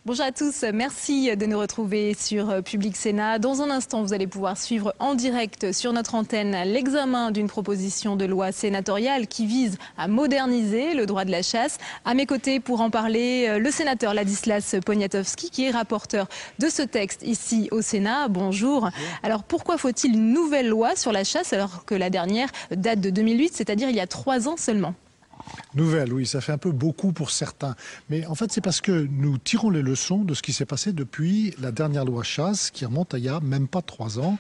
Bonjour à tous, merci de nous retrouver sur Public Sénat. Dans un instant, vous allez pouvoir suivre en direct sur notre antenne l'examen d'une proposition de loi sénatoriale qui vise à moderniser le droit de la chasse. À mes côtés, pour en parler, le sénateur Ladislas Poniatowski, qui est rapporteur de ce texte ici au Sénat. Bonjour. Alors pourquoi faut-il une nouvelle loi sur la chasse alors que la dernière date de 2008, c'est-à-dire il y a 3 ans seulement ? Nouvelle, oui, ça fait un peu beaucoup pour certains. Mais en fait, c'est parce que nous tirons les leçons de ce qui s'est passé depuis la dernière loi chasse, qui remonte à il y a même pas 3 ans.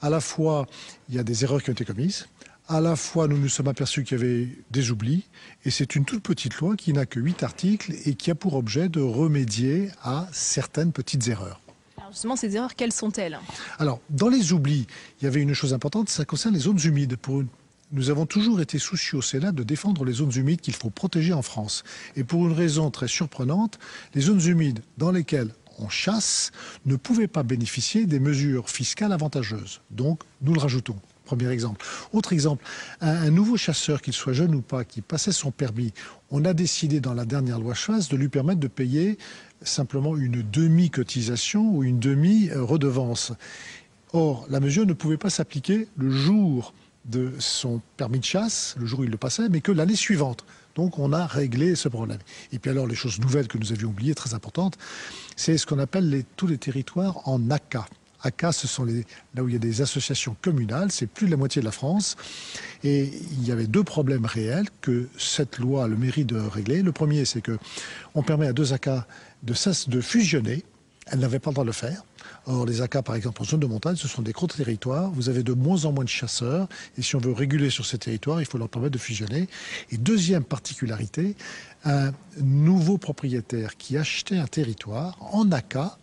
À la fois, il y a des erreurs qui ont été commises. À la fois, nous nous sommes aperçus qu'il y avait des oublis. Et c'est une toute petite loi qui n'a que 8 articles et qui a pour objet de remédier à certaines petites erreurs. Alors justement, ces erreurs, quelles sont-elles ? Alors, dans les oublis, il y avait une chose importante, ça concerne les zones humides. Nous avons toujours été soucieux au Sénat de défendre les zones humides qu'il faut protéger en France. Et pour une raison très surprenante, les zones humides dans lesquelles on chasse ne pouvaient pas bénéficier des mesures fiscales avantageuses. Donc, nous le rajoutons. Premier exemple. Autre exemple, un nouveau chasseur, qu'il soit jeune ou pas, qui passait son permis, on a décidé dans la dernière loi chasse de lui permettre de payer simplement une demi-cotisation ou une demi-redevance. Or, la mesure ne pouvait pas s'appliquer le jour de son permis de chasse, le jour où il le passait, mais que l'année suivante. Donc on a réglé ce problème. Et puis alors les choses nouvelles que nous avions oubliées, très importantes, c'est ce qu'on appelle tous les territoires en ACA. ACA, ce sont là où il y a des associations communales, c'est plus de la moitié de la France. Et il y avait 2 problèmes réels que cette loi a le mérite de régler. Le premier, c'est qu'on permet à 2 ACA de fusionner. Elles n'avaient pas le droit de le faire. Or, les ACA, par exemple, en zone de montagne, ce sont des gros territoires. Vous avez de moins en moins de chasseurs. Et si on veut réguler sur ces territoires, il faut leur permettre de fusionner. Et deuxième particularité, un nouveau propriétaire qui achetait un territoire en ACA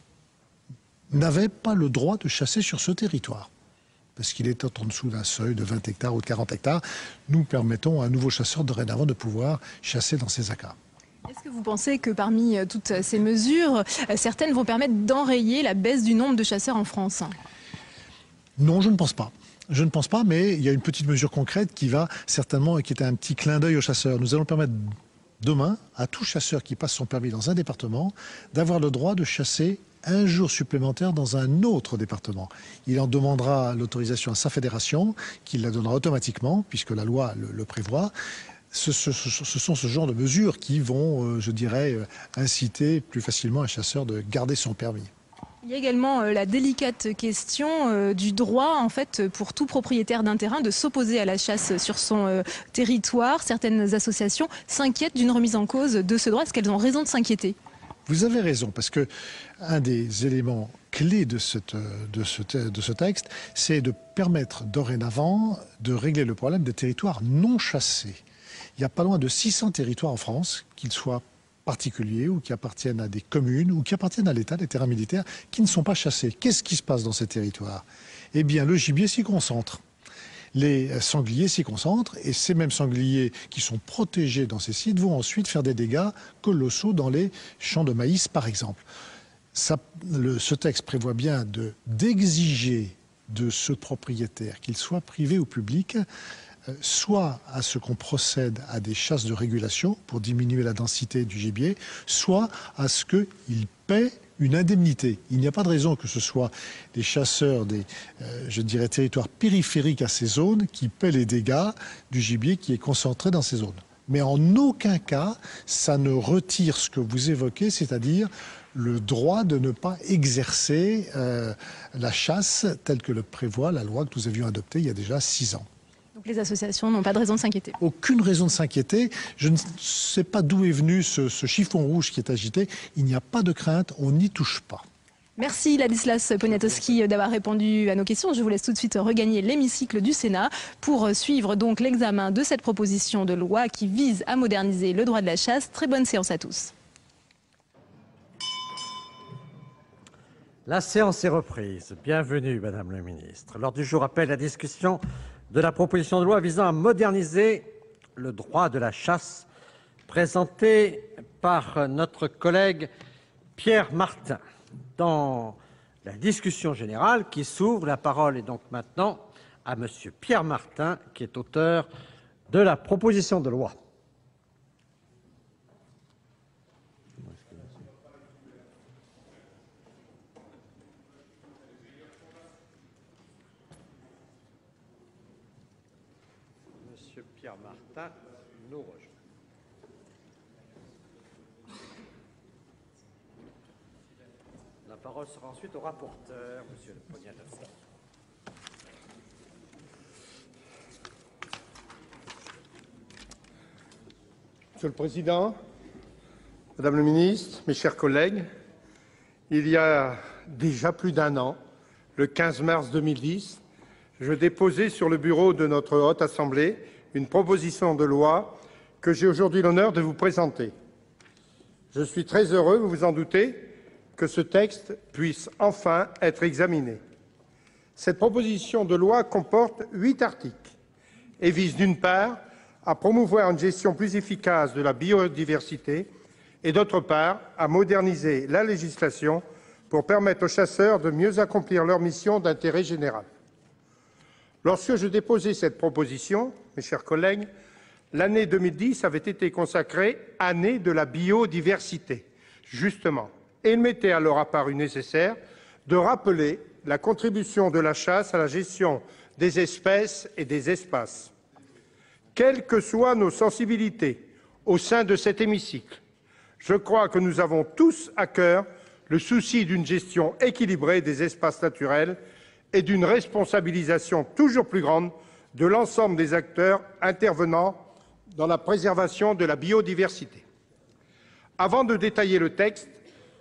n'avait pas le droit de chasser sur ce territoire. Parce qu'il était en dessous d'un seuil de 20 hectares ou de 40 hectares. Nous permettons à un nouveau chasseur dorénavant de pouvoir chasser dans ces ACA. Est-ce que vous pensez que parmi toutes ces mesures, certaines vont permettre d'enrayer la baisse du nombre de chasseurs en France ? Non, je ne pense pas. Je ne pense pas, mais il y a une petite mesure concrète qui va certainement, et qui est un petit clin d'œil aux chasseurs. Nous allons permettre demain à tout chasseur qui passe son permis dans un département d'avoir le droit de chasser un jour supplémentaire dans un autre département. Il en demandera l'autorisation à sa fédération, qui la donnera automatiquement, puisque la loi le prévoit. Ce sont ce genre de mesures qui vont, je dirais, inciter plus facilement un chasseur de garder son permis. Il y a également la délicate question du droit, en fait, pour tout propriétaire d'un terrain de s'opposer à la chasse sur son territoire. Certaines associations s'inquiètent d'une remise en cause de ce droit. Est-ce qu'elles ont raison de s'inquiéter ? Vous avez raison, parce que un des éléments clés de ce texte, c'est de permettre dorénavant de régler le problème des territoires non chassés. Il y a pas loin de 600 territoires en France, qu'ils soient particuliers ou qui appartiennent à des communes ou qui appartiennent à l'État, des terrains militaires, qui ne sont pas chassés. Qu'est-ce qui se passe dans ces territoires ? Eh bien, le gibier s'y concentre. Les sangliers s'y concentrent et ces mêmes sangliers qui sont protégés dans ces sites vont ensuite faire des dégâts colossaux dans les champs de maïs, par exemple. Ce texte prévoit bien d'exiger de ce propriétaire, qu'il soit privé ou public, soit à ce qu'on procède à des chasses de régulation pour diminuer la densité du gibier, soit à ce qu'il paie une indemnité. Il n'y a pas de raison que ce soit des chasseurs des, territoires périphériques à ces zones qui paient les dégâts du gibier qui est concentré dans ces zones. Mais en aucun cas, ça ne retire ce que vous évoquez, c'est-à-dire le droit de ne pas exercer la chasse telle que le prévoit la loi que nous avions adoptée il y a déjà 6 ans. Donc les associations n'ont pas de raison de s'inquiéter. Aucune raison de s'inquiéter. Je ne sais pas d'où est venu ce chiffon rouge qui est agité. Il n'y a pas de crainte, on n'y touche pas. Merci Ladislas Poniatowski d'avoir répondu à nos questions. Je vous laisse tout de suite regagner l'hémicycle du Sénat pour suivre donc l'examen de cette proposition de loi qui vise à moderniser le droit de la chasse. Très bonne séance à tous. La séance est reprise. Bienvenue, Madame le Ministre. L'ordre du jour appelle la discussion de la proposition de loi visant à moderniser le droit de la chasse, présentée par notre collègue Pierre Martin. Dans la discussion générale qui s'ouvre. La parole est donc maintenant à Monsieur Pierre Martin, qui est auteur de la proposition de loi. Monsieur Pierre Martin nous rejoint. La parole sera ensuite au rapporteur, Monsieur Poniatowski. Monsieur le Président, Madame le Ministre, mes chers collègues, il y a déjà plus d'un an, le 15 mars 2010, je déposais sur le bureau de notre Haute Assemblée une proposition de loi que j'ai aujourd'hui l'honneur de vous présenter. Je suis très heureux, vous vous en doutez, que ce texte puisse enfin être examiné. Cette proposition de loi comporte 8 articles et vise d'une part à promouvoir une gestion plus efficace de la biodiversité et d'autre part à moderniser la législation pour permettre aux chasseurs de mieux accomplir leur mission d'intérêt général. Lorsque je déposais cette proposition, mes chers collègues, l'année 2010 avait été consacrée année de la biodiversité, justement. Et il m'était alors apparu nécessaire de rappeler la contribution de la chasse à la gestion des espèces et des espaces. Quelles que soient nos sensibilités au sein de cet hémicycle, je crois que nous avons tous à cœur le souci d'une gestion équilibrée des espaces naturels et d'une responsabilisation toujours plus grande de l'ensemble des acteurs intervenant dans la préservation de la biodiversité. Avant de détailler le texte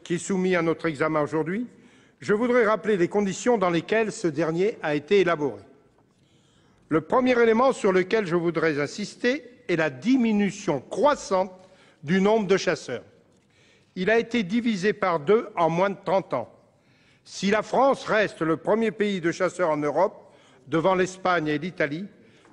qui est soumis à notre examen aujourd'hui, je voudrais rappeler les conditions dans lesquelles ce dernier a été élaboré. Le premier élément sur lequel je voudrais insister est la diminution croissante du nombre de chasseurs. Il a été divisé par 2 en moins de 30 ans. Si la France reste le premier pays de chasseurs en Europe, devant l'Espagne et l'Italie,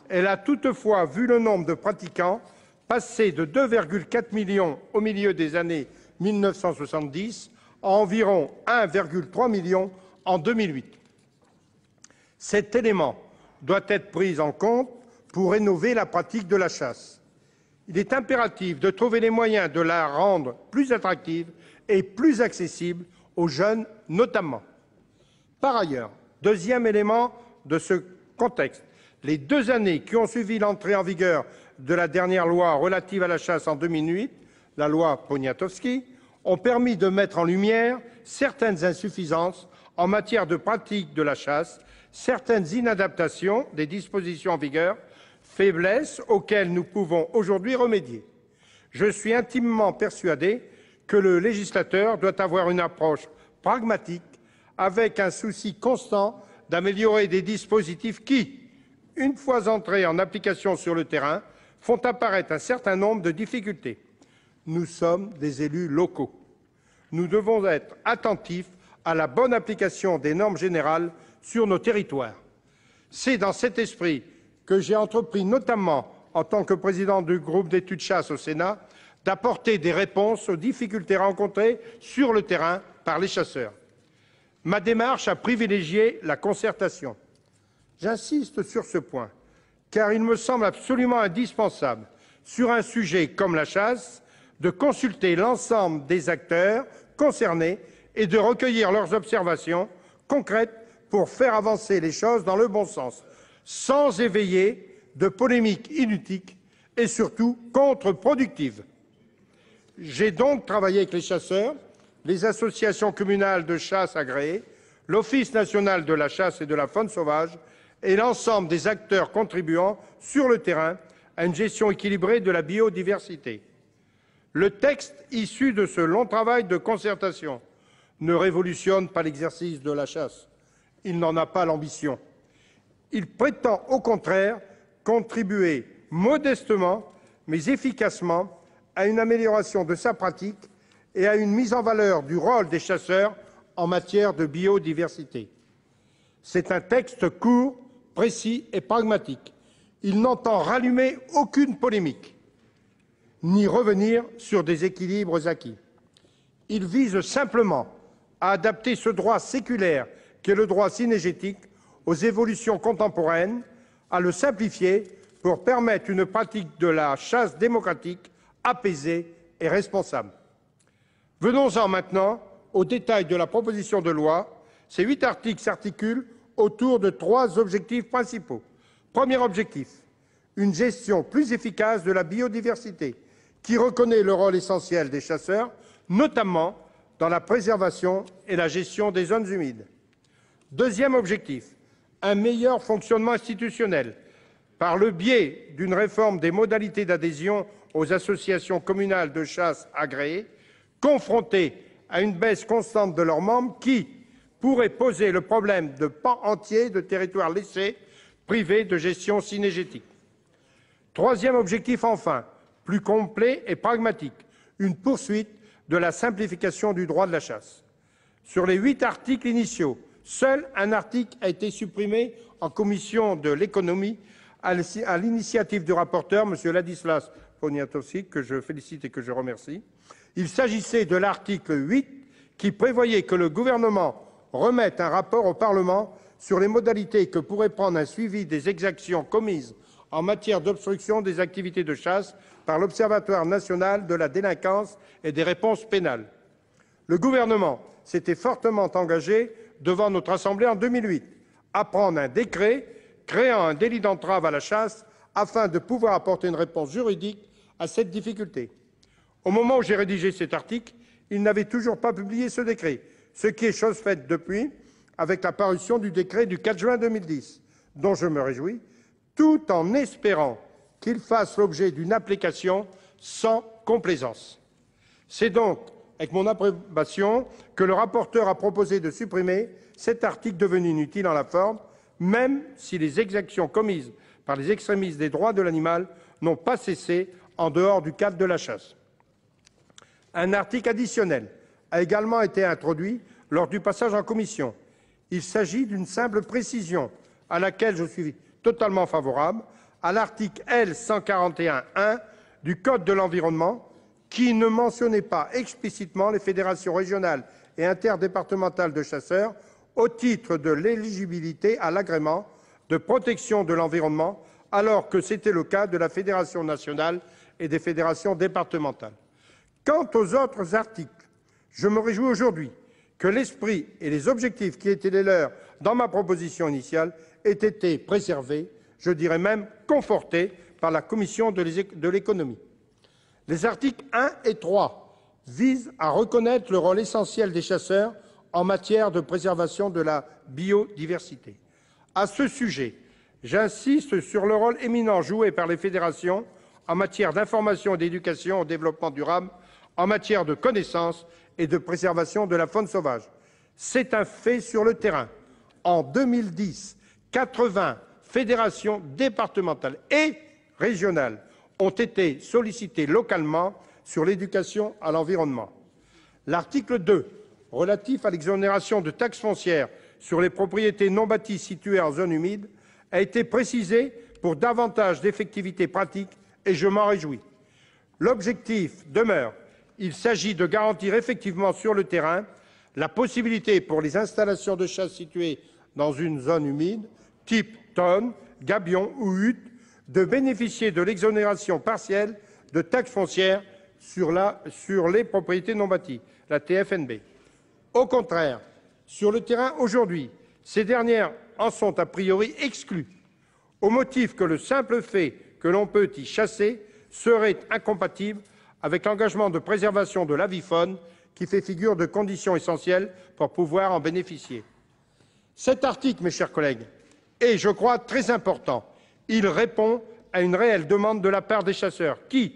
elle a toutefois vu le nombre de pratiquants passer de 2,4 millions au milieu des années 1970 à environ 1,3 million en 2008. Cet élément doit être pris en compte pour rénover la pratique de la chasse. Il est impératif de trouver les moyens de la rendre plus attractive et plus accessible aux jeunes notamment. Par ailleurs, deuxième élément de ce contexte, les 2 années qui ont suivi l'entrée en vigueur de la dernière loi relative à la chasse en 2008, la loi Poniatowski, ont permis de mettre en lumière certaines insuffisances en matière de pratique de la chasse, certaines inadaptations des dispositions en vigueur, faiblesses auxquelles nous pouvons aujourd'hui remédier. Je suis intimement persuadé que le législateur doit avoir une approche pragmatique avec un souci constant d'améliorer des dispositifs qui, une fois entrés en application sur le terrain, font apparaître un certain nombre de difficultés. Nous sommes des élus locaux. Nous devons être attentifs à la bonne application des normes générales sur nos territoires. C'est dans cet esprit que j'ai entrepris, notamment en tant que président du groupe d'études chasse au Sénat, d'apporter des réponses aux difficultés rencontrées sur le terrain par les chasseurs. Ma démarche a privilégié la concertation. J'insiste sur ce point, car il me semble absolument indispensable, sur un sujet comme la chasse, de consulter l'ensemble des acteurs concernés et de recueillir leurs observations concrètes pour faire avancer les choses dans le bon sens, sans éveiller de polémiques inutiles et surtout contre-productives. J'ai donc travaillé avec les chasseurs, les associations communales de chasse agréées, l'Office national de la chasse et de la faune sauvage et l'ensemble des acteurs contribuant sur le terrain à une gestion équilibrée de la biodiversité. Le texte issu de ce long travail de concertation ne révolutionne pas l'exercice de la chasse. Il n'en a pas l'ambition. Il prétend au contraire contribuer modestement mais efficacement à une amélioration de sa pratique et à une mise en valeur du rôle des chasseurs en matière de biodiversité. C'est un texte court, précis et pragmatique. Il n'entend rallumer aucune polémique, ni revenir sur des équilibres acquis. Il vise simplement à adapter ce droit séculaire qu'est le droit cynégétique aux évolutions contemporaines, à le simplifier pour permettre une pratique de la chasse démocratique, apaisée et responsable. Venons-en maintenant aux détails de la proposition de loi. Ces 8 articles s'articulent autour de 3 objectifs principaux. Premier objectif, une gestion plus efficace de la biodiversité, qui reconnaît le rôle essentiel des chasseurs, notamment dans la préservation et la gestion des zones humides. Deuxième objectif, un meilleur fonctionnement institutionnel, par le biais d'une réforme des modalités d'adhésion aux associations communales de chasse agréées, confrontées à une baisse constante de leurs membres qui pourrait poser le problème de pans entiers de territoires laissés, privés de gestion cynégétique. Troisième objectif enfin, plus complet et pragmatique, une poursuite de la simplification du droit de la chasse. Sur les 8 articles initiaux, seul un article a été supprimé en commission de l'économie à l'initiative du rapporteur, M. Ladislas Poniatowski, que je félicite et que je remercie. Il s'agissait de l'article 8 qui prévoyait que le gouvernement remette un rapport au Parlement sur les modalités que pourrait prendre un suivi des exactions commises en matière d'obstruction des activités de chasse par l'Observatoire national de la délinquance et des réponses pénales. Le gouvernement s'était fortement engagé devant notre Assemblée en 2008 à prendre un décret créant un délit d'entrave à la chasse afin de pouvoir apporter une réponse juridique à cette difficulté. Au moment où j'ai rédigé cet article, il n'avait toujours pas publié ce décret, ce qui est chose faite depuis, avec la parution du décret du 4 juin 2010, dont je me réjouis, tout en espérant qu'il fasse l'objet d'une application sans complaisance. C'est donc avec mon approbation que le rapporteur a proposé de supprimer cet article devenu inutile en la forme, même si les exactions commises par les extrémistes des droits de l'animal n'ont pas cessé en dehors du cadre de la chasse. Un article additionnel a également été introduit lors du passage en commission. Il s'agit d'une simple précision à laquelle je suis totalement favorable, à l'article L. 141-1 du Code de l'environnement, qui ne mentionnait pas explicitement les fédérations régionales et interdépartementales de chasseurs au titre de l'éligibilité à l'agrément de protection de l'environnement, alors que c'était le cas de la Fédération nationale et des fédérations départementales. Quant aux autres articles, je me réjouis aujourd'hui que l'esprit et les objectifs qui étaient les leurs dans ma proposition initiale aient été préservés, je dirais même confortés, par la commission de l'économie. Les articles 1 et 3 visent à reconnaître le rôle essentiel des chasseurs en matière de préservation de la biodiversité. À ce sujet, j'insiste sur le rôle éminent joué par les fédérations en matière d'information et d'éducation au développement durable, en matière de connaissance et de préservation de la faune sauvage. C'est un fait sur le terrain. En 2010, 80 fédérations départementales et régionales ont été sollicitées localement sur l'éducation à l'environnement. L'article 2, relatif à l'exonération de taxes foncières sur les propriétés non bâties situées en zone humide, a été précisé pour davantage d'effectivité pratique et je m'en réjouis. L'objectif demeure. Il s'agit de garantir effectivement sur le terrain la possibilité pour les installations de chasse situées dans une zone humide, type tonne, gabion ou hutte, de bénéficier de l'exonération partielle de taxes foncières sur les propriétés non bâties, la TFNB. Au contraire, sur le terrain aujourd'hui, ces dernières en sont a priori exclues, au motif que le simple fait que l'on peut y chasser serait incompatible avec l'engagement de préservation de l'avifaune qui fait figure de condition essentielle pour pouvoir en bénéficier. Cet article, mes chers collègues, est, je crois, très important. Il répond à une réelle demande de la part des chasseurs qui,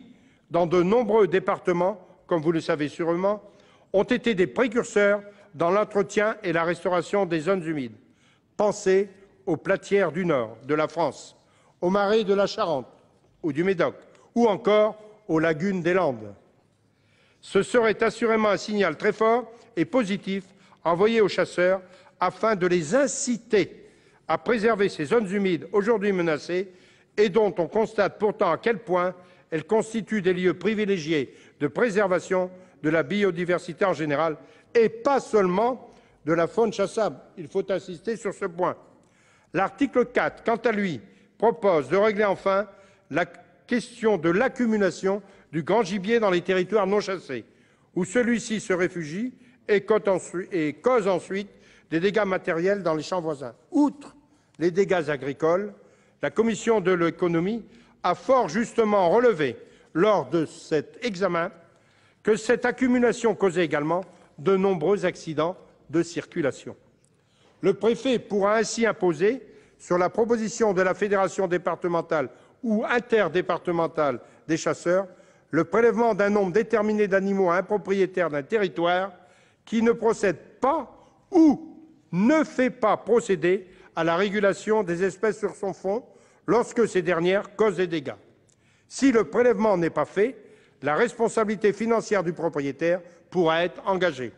dans de nombreux départements, comme vous le savez sûrement, ont été des précurseurs dans l'entretien et la restauration des zones humides. Pensez aux platières du nord de la France, aux marais de la Charente ou du Médoc, ou encore aux lagunes des Landes. Ce serait assurément un signal très fort et positif envoyé aux chasseurs afin de les inciter à préserver ces zones humides aujourd'hui menacées et dont on constate pourtant à quel point elles constituent des lieux privilégiés de préservation de la biodiversité en général, et pas seulement de la faune chassable. Il faut insister sur ce point. L'article 4, quant à lui, propose de régler enfin la question de l'accumulation du grand gibier dans les territoires non chassés, où celui-ci se réfugie et cause ensuite des dégâts matériels dans les champs voisins. Outre les dégâts agricoles, la commission de l'économie a fort justement relevé lors de cet examen que cette accumulation causait également de nombreux accidents de circulation. Le préfet pourra ainsi imposer, sur la proposition de la fédération départementale ou interdépartementale des chasseurs, le prélèvement d'un nombre déterminé d'animaux à un propriétaire d'un territoire qui ne procède pas ou ne fait pas procéder à la régulation des espèces sur son fonds lorsque ces dernières causent des dégâts. Si le prélèvement n'est pas fait, la responsabilité financière du propriétaire pourra être engagée.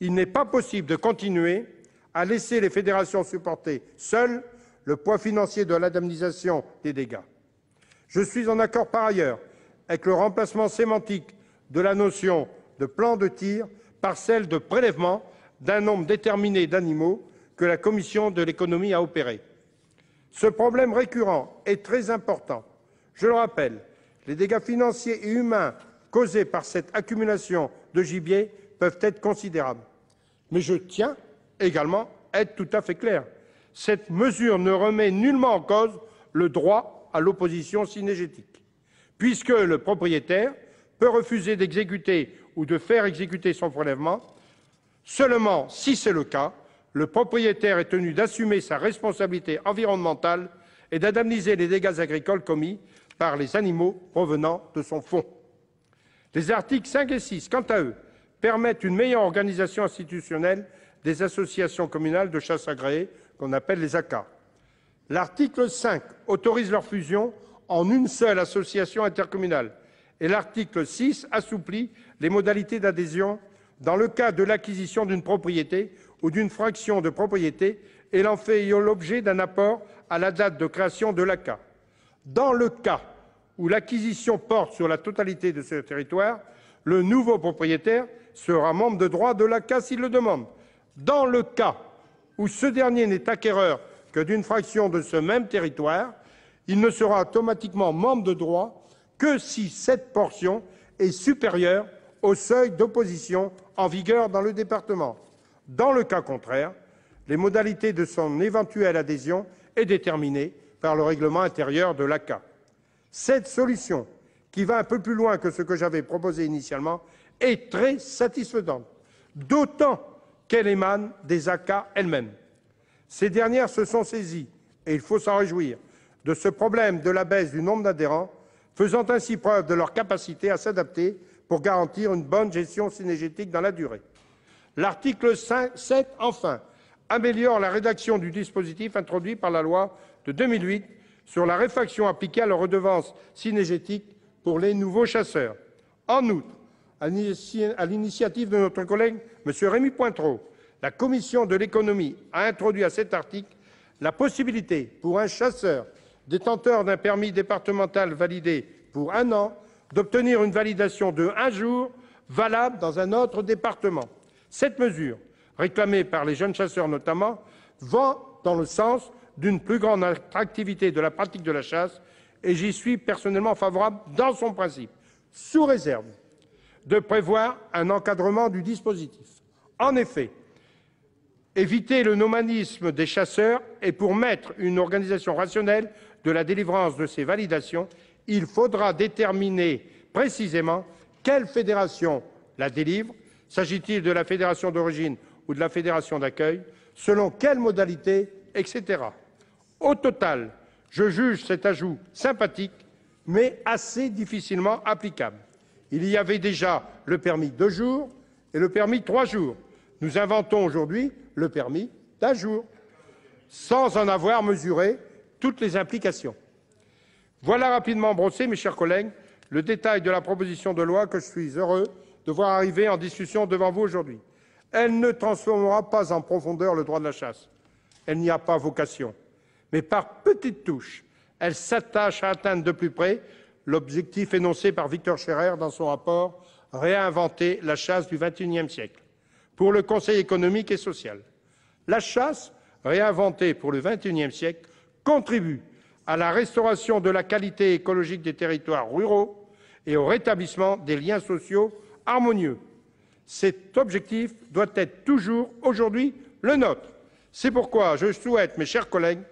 Il n'est pas possible de continuer à laisser les fédérations supporter seules le poids financier de l'indemnisation des dégâts. Je suis en accord par ailleurs avec le remplacement sémantique de la notion de plan de tir par celle de prélèvement d'un nombre déterminé d'animaux que la commission de l'économie a opéré. Ce problème récurrent est très important. Je le rappelle, les dégâts financiers et humains causés par cette accumulation de gibier peuvent être considérables. Mais je tiens également à être tout à fait clair. Cette mesure ne remet nullement en cause le droit à l'opposition cynégétique, puisque le propriétaire peut refuser d'exécuter ou de faire exécuter son prélèvement. Seulement, si c'est le cas, le propriétaire est tenu d'assumer sa responsabilité environnementale et d'indemniser les dégâts agricoles commis par les animaux provenant de son fonds. Les articles 5 et 6, quant à eux, permettent une meilleure organisation institutionnelle des associations communales de chasse agréées, qu'on appelle les ACA. L'article 5 autorise leur fusion en une seule association intercommunale et l'article 6 assouplit les modalités d'adhésion dans le cas de l'acquisition d'une propriété ou d'une fraction de propriété et l'en fait l'objet d'un apport à la date de création de l'ACA. Dans le cas où l'acquisition porte sur la totalité de ce territoire, le nouveau propriétaire sera membre de droit de l'ACA s'il le demande. Dans le cas où ce dernier n'est acquéreur que d'une fraction de ce même territoire, il ne sera automatiquement membre de droit que si cette portion est supérieure au seuil d'opposition en vigueur dans le département. Dans le cas contraire, les modalités de son éventuelle adhésion est déterminée par le règlement intérieur de l'ACA. Cette solution, qui va un peu plus loin que ce que j'avais proposé initialement, est très satisfaisante, d'autant qu'elle émane des ACA elles-mêmes. Ces dernières se sont saisies, et il faut s'en réjouir, de ce problème de la baisse du nombre d'adhérents, faisant ainsi preuve de leur capacité à s'adapter pour garantir une bonne gestion cynégétique dans la durée. L'article 7, enfin, améliore la rédaction du dispositif introduit par la loi de 2008 sur la réfaction appliquée à la redevance cynégétique pour les nouveaux chasseurs. En outre, à l'initiative de notre collègue M. Rémy Pointereau, la commission de l'économie a introduit à cet article la possibilité pour un chasseur détenteur d'un permis départemental validé pour 1 an d'obtenir une validation de 1 jour valable dans un autre département. Cette mesure, réclamée par les jeunes chasseurs notamment, va dans le sens d'une plus grande attractivité de la pratique de la chasse et j'y suis personnellement favorable dans son principe, sous réserve de prévoir un encadrement du dispositif. En effet, éviter le nomadisme des chasseurs et pour mettre une organisation rationnelle de la délivrance de ces validations, il faudra déterminer précisément quelle fédération la délivre, s'agit-il de la fédération d'origine ou de la fédération d'accueil, selon quelles modalités, etc. Au total, je juge cet ajout sympathique, mais assez difficilement applicable. Il y avait déjà le permis 2 jours et le permis 3 jours. Nous inventons aujourd'hui le permis d'1 jour, sans en avoir mesuré toutes les implications. Voilà rapidement brossé, mes chers collègues, le détail de la proposition de loi que je suis heureux de voir arriver en discussion devant vous aujourd'hui. Elle ne transformera pas en profondeur le droit de la chasse. Elle n'y a pas vocation. Mais par petites touches, elle s'attache à atteindre de plus près l'objectif énoncé par Victor Scherer dans son rapport « Réinventer la chasse du XXIe siècle ». pour le Conseil économique et social. La chasse, réinventée pour le XXIe siècle, contribue à la restauration de la qualité écologique des territoires ruraux et au rétablissement des liens sociaux harmonieux. Cet objectif doit être toujours aujourd'hui le nôtre. C'est pourquoi je souhaite, mes chers collègues,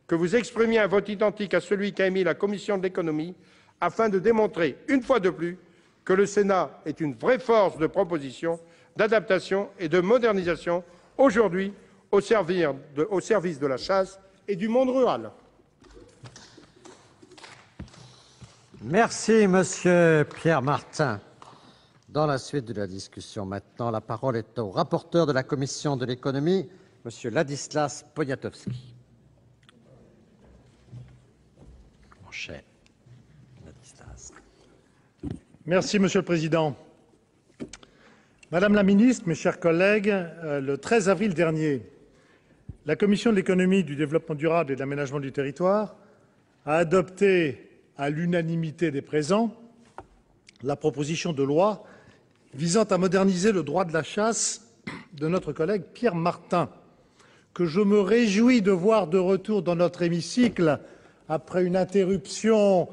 que vous exprimiez un vote identique à celui qu'a émis la commission de l'économie, afin de démontrer, une fois de plus, que le Sénat est une vraie force de proposition, d'adaptation et de modernisation, aujourd'hui au service de la chasse et du monde rural. Merci, Monsieur Pierre Martin. Dans la suite de la discussion, maintenant, la parole est au rapporteur de la commission de l'économie, Monsieur Ladislas Poniatowski. Mon cher Ladislas. Merci, Monsieur le Président. Madame la Ministre, mes chers collègues, le 13 avril dernier, la Commission de l'économie, du développement durable et de l'aménagement du territoire a adopté à l'unanimité des présents la proposition de loi visant à moderniser le droit de la chasse de notre collègue Pierre Martin, que je me réjouis de voir de retour dans notre hémicycle après une interruption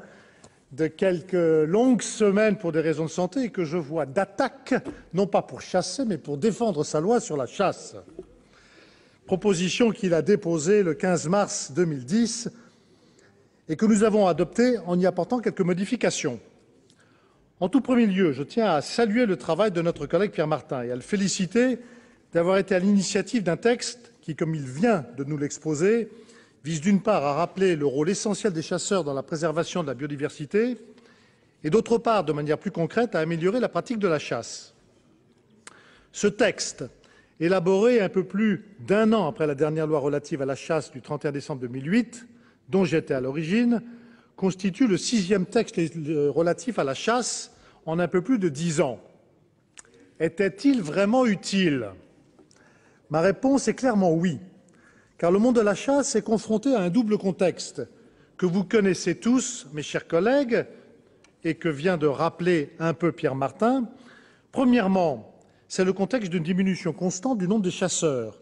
de quelques longues semaines pour des raisons de santé, et que je vois d'attaque, non pas pour chasser, mais pour défendre sa loi sur la chasse. Proposition qu'il a déposée le 15 mars 2010 et que nous avons adoptée en y apportant quelques modifications. En tout premier lieu, je tiens à saluer le travail de notre collègue Pierre Martin et à le féliciter d'avoir été à l'initiative d'un texte qui, comme il vient de nous l'exposer, vise d'une part à rappeler le rôle essentiel des chasseurs dans la préservation de la biodiversité et d'autre part, de manière plus concrète, à améliorer la pratique de la chasse. Ce texte, élaboré un peu plus d'un an après la dernière loi relative à la chasse du 31 décembre 2008, dont j'étais à l'origine, constitue le 6e texte relatif à la chasse en un peu plus de 10 ans. Était-il vraiment utile ? Ma réponse est clairement oui, car le monde de la chasse est confronté à un double contexte que vous connaissez tous, mes chers collègues, et que vient de rappeler un peu Pierre Martin. Premièrement, c'est le contexte d'une diminution constante du nombre de chasseurs,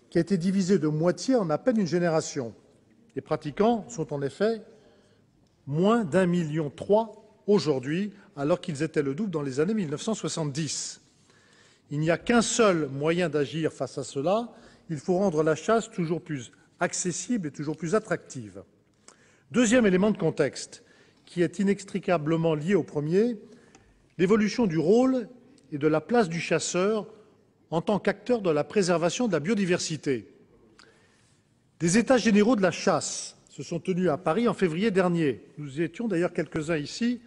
qui a été divisé de moitié en à peine une génération. Les pratiquants sont en effet moins d'1,3 million aujourd'hui, alors qu'ils étaient le double dans les années 1970. Il n'y a qu'un seul moyen d'agir face à cela, il faut rendre la chasse toujours plus accessible et toujours plus attractive. Deuxième élément de contexte, qui est inextricablement lié au premier, l'évolution du rôle et de la place du chasseur en tant qu'acteur de la préservation de la biodiversité. Des États généraux de la chasse se sont tenus à Paris en février dernier. Nous étions d'ailleurs quelques-uns ici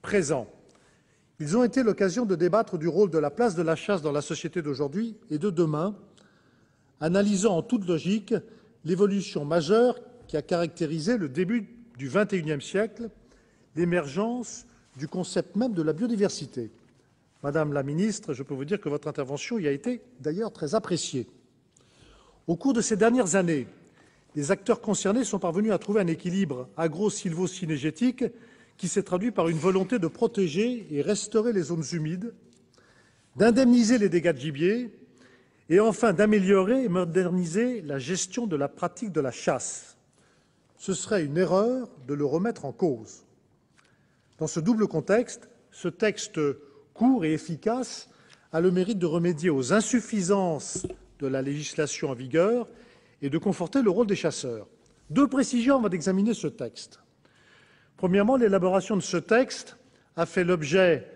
présents. Ils ont été l'occasion de débattre du rôle de la place de la chasse dans la société d'aujourd'hui et de demain, analysant en toute logique l'évolution majeure qui a caractérisé le début du XXIe siècle, l'émergence du concept même de la biodiversité. Madame la ministre, je peux vous dire que votre intervention y a été d'ailleurs très appréciée. Au cours de ces dernières années, les acteurs concernés sont parvenus à trouver un équilibre agro-sylvo-cynégétique qui s'est traduit par une volonté de protéger et restaurer les zones humides, d'indemniser les dégâts de gibier et enfin d'améliorer et moderniser la gestion de la pratique de la chasse. Ce serait une erreur de le remettre en cause. Dans ce double contexte, ce texte court et efficace a le mérite de remédier aux insuffisances de la législation en vigueur et de conforter le rôle des chasseurs. Deux précisions avant d'examiner ce texte. Premièrement, l'élaboration de ce texte a fait l'objet,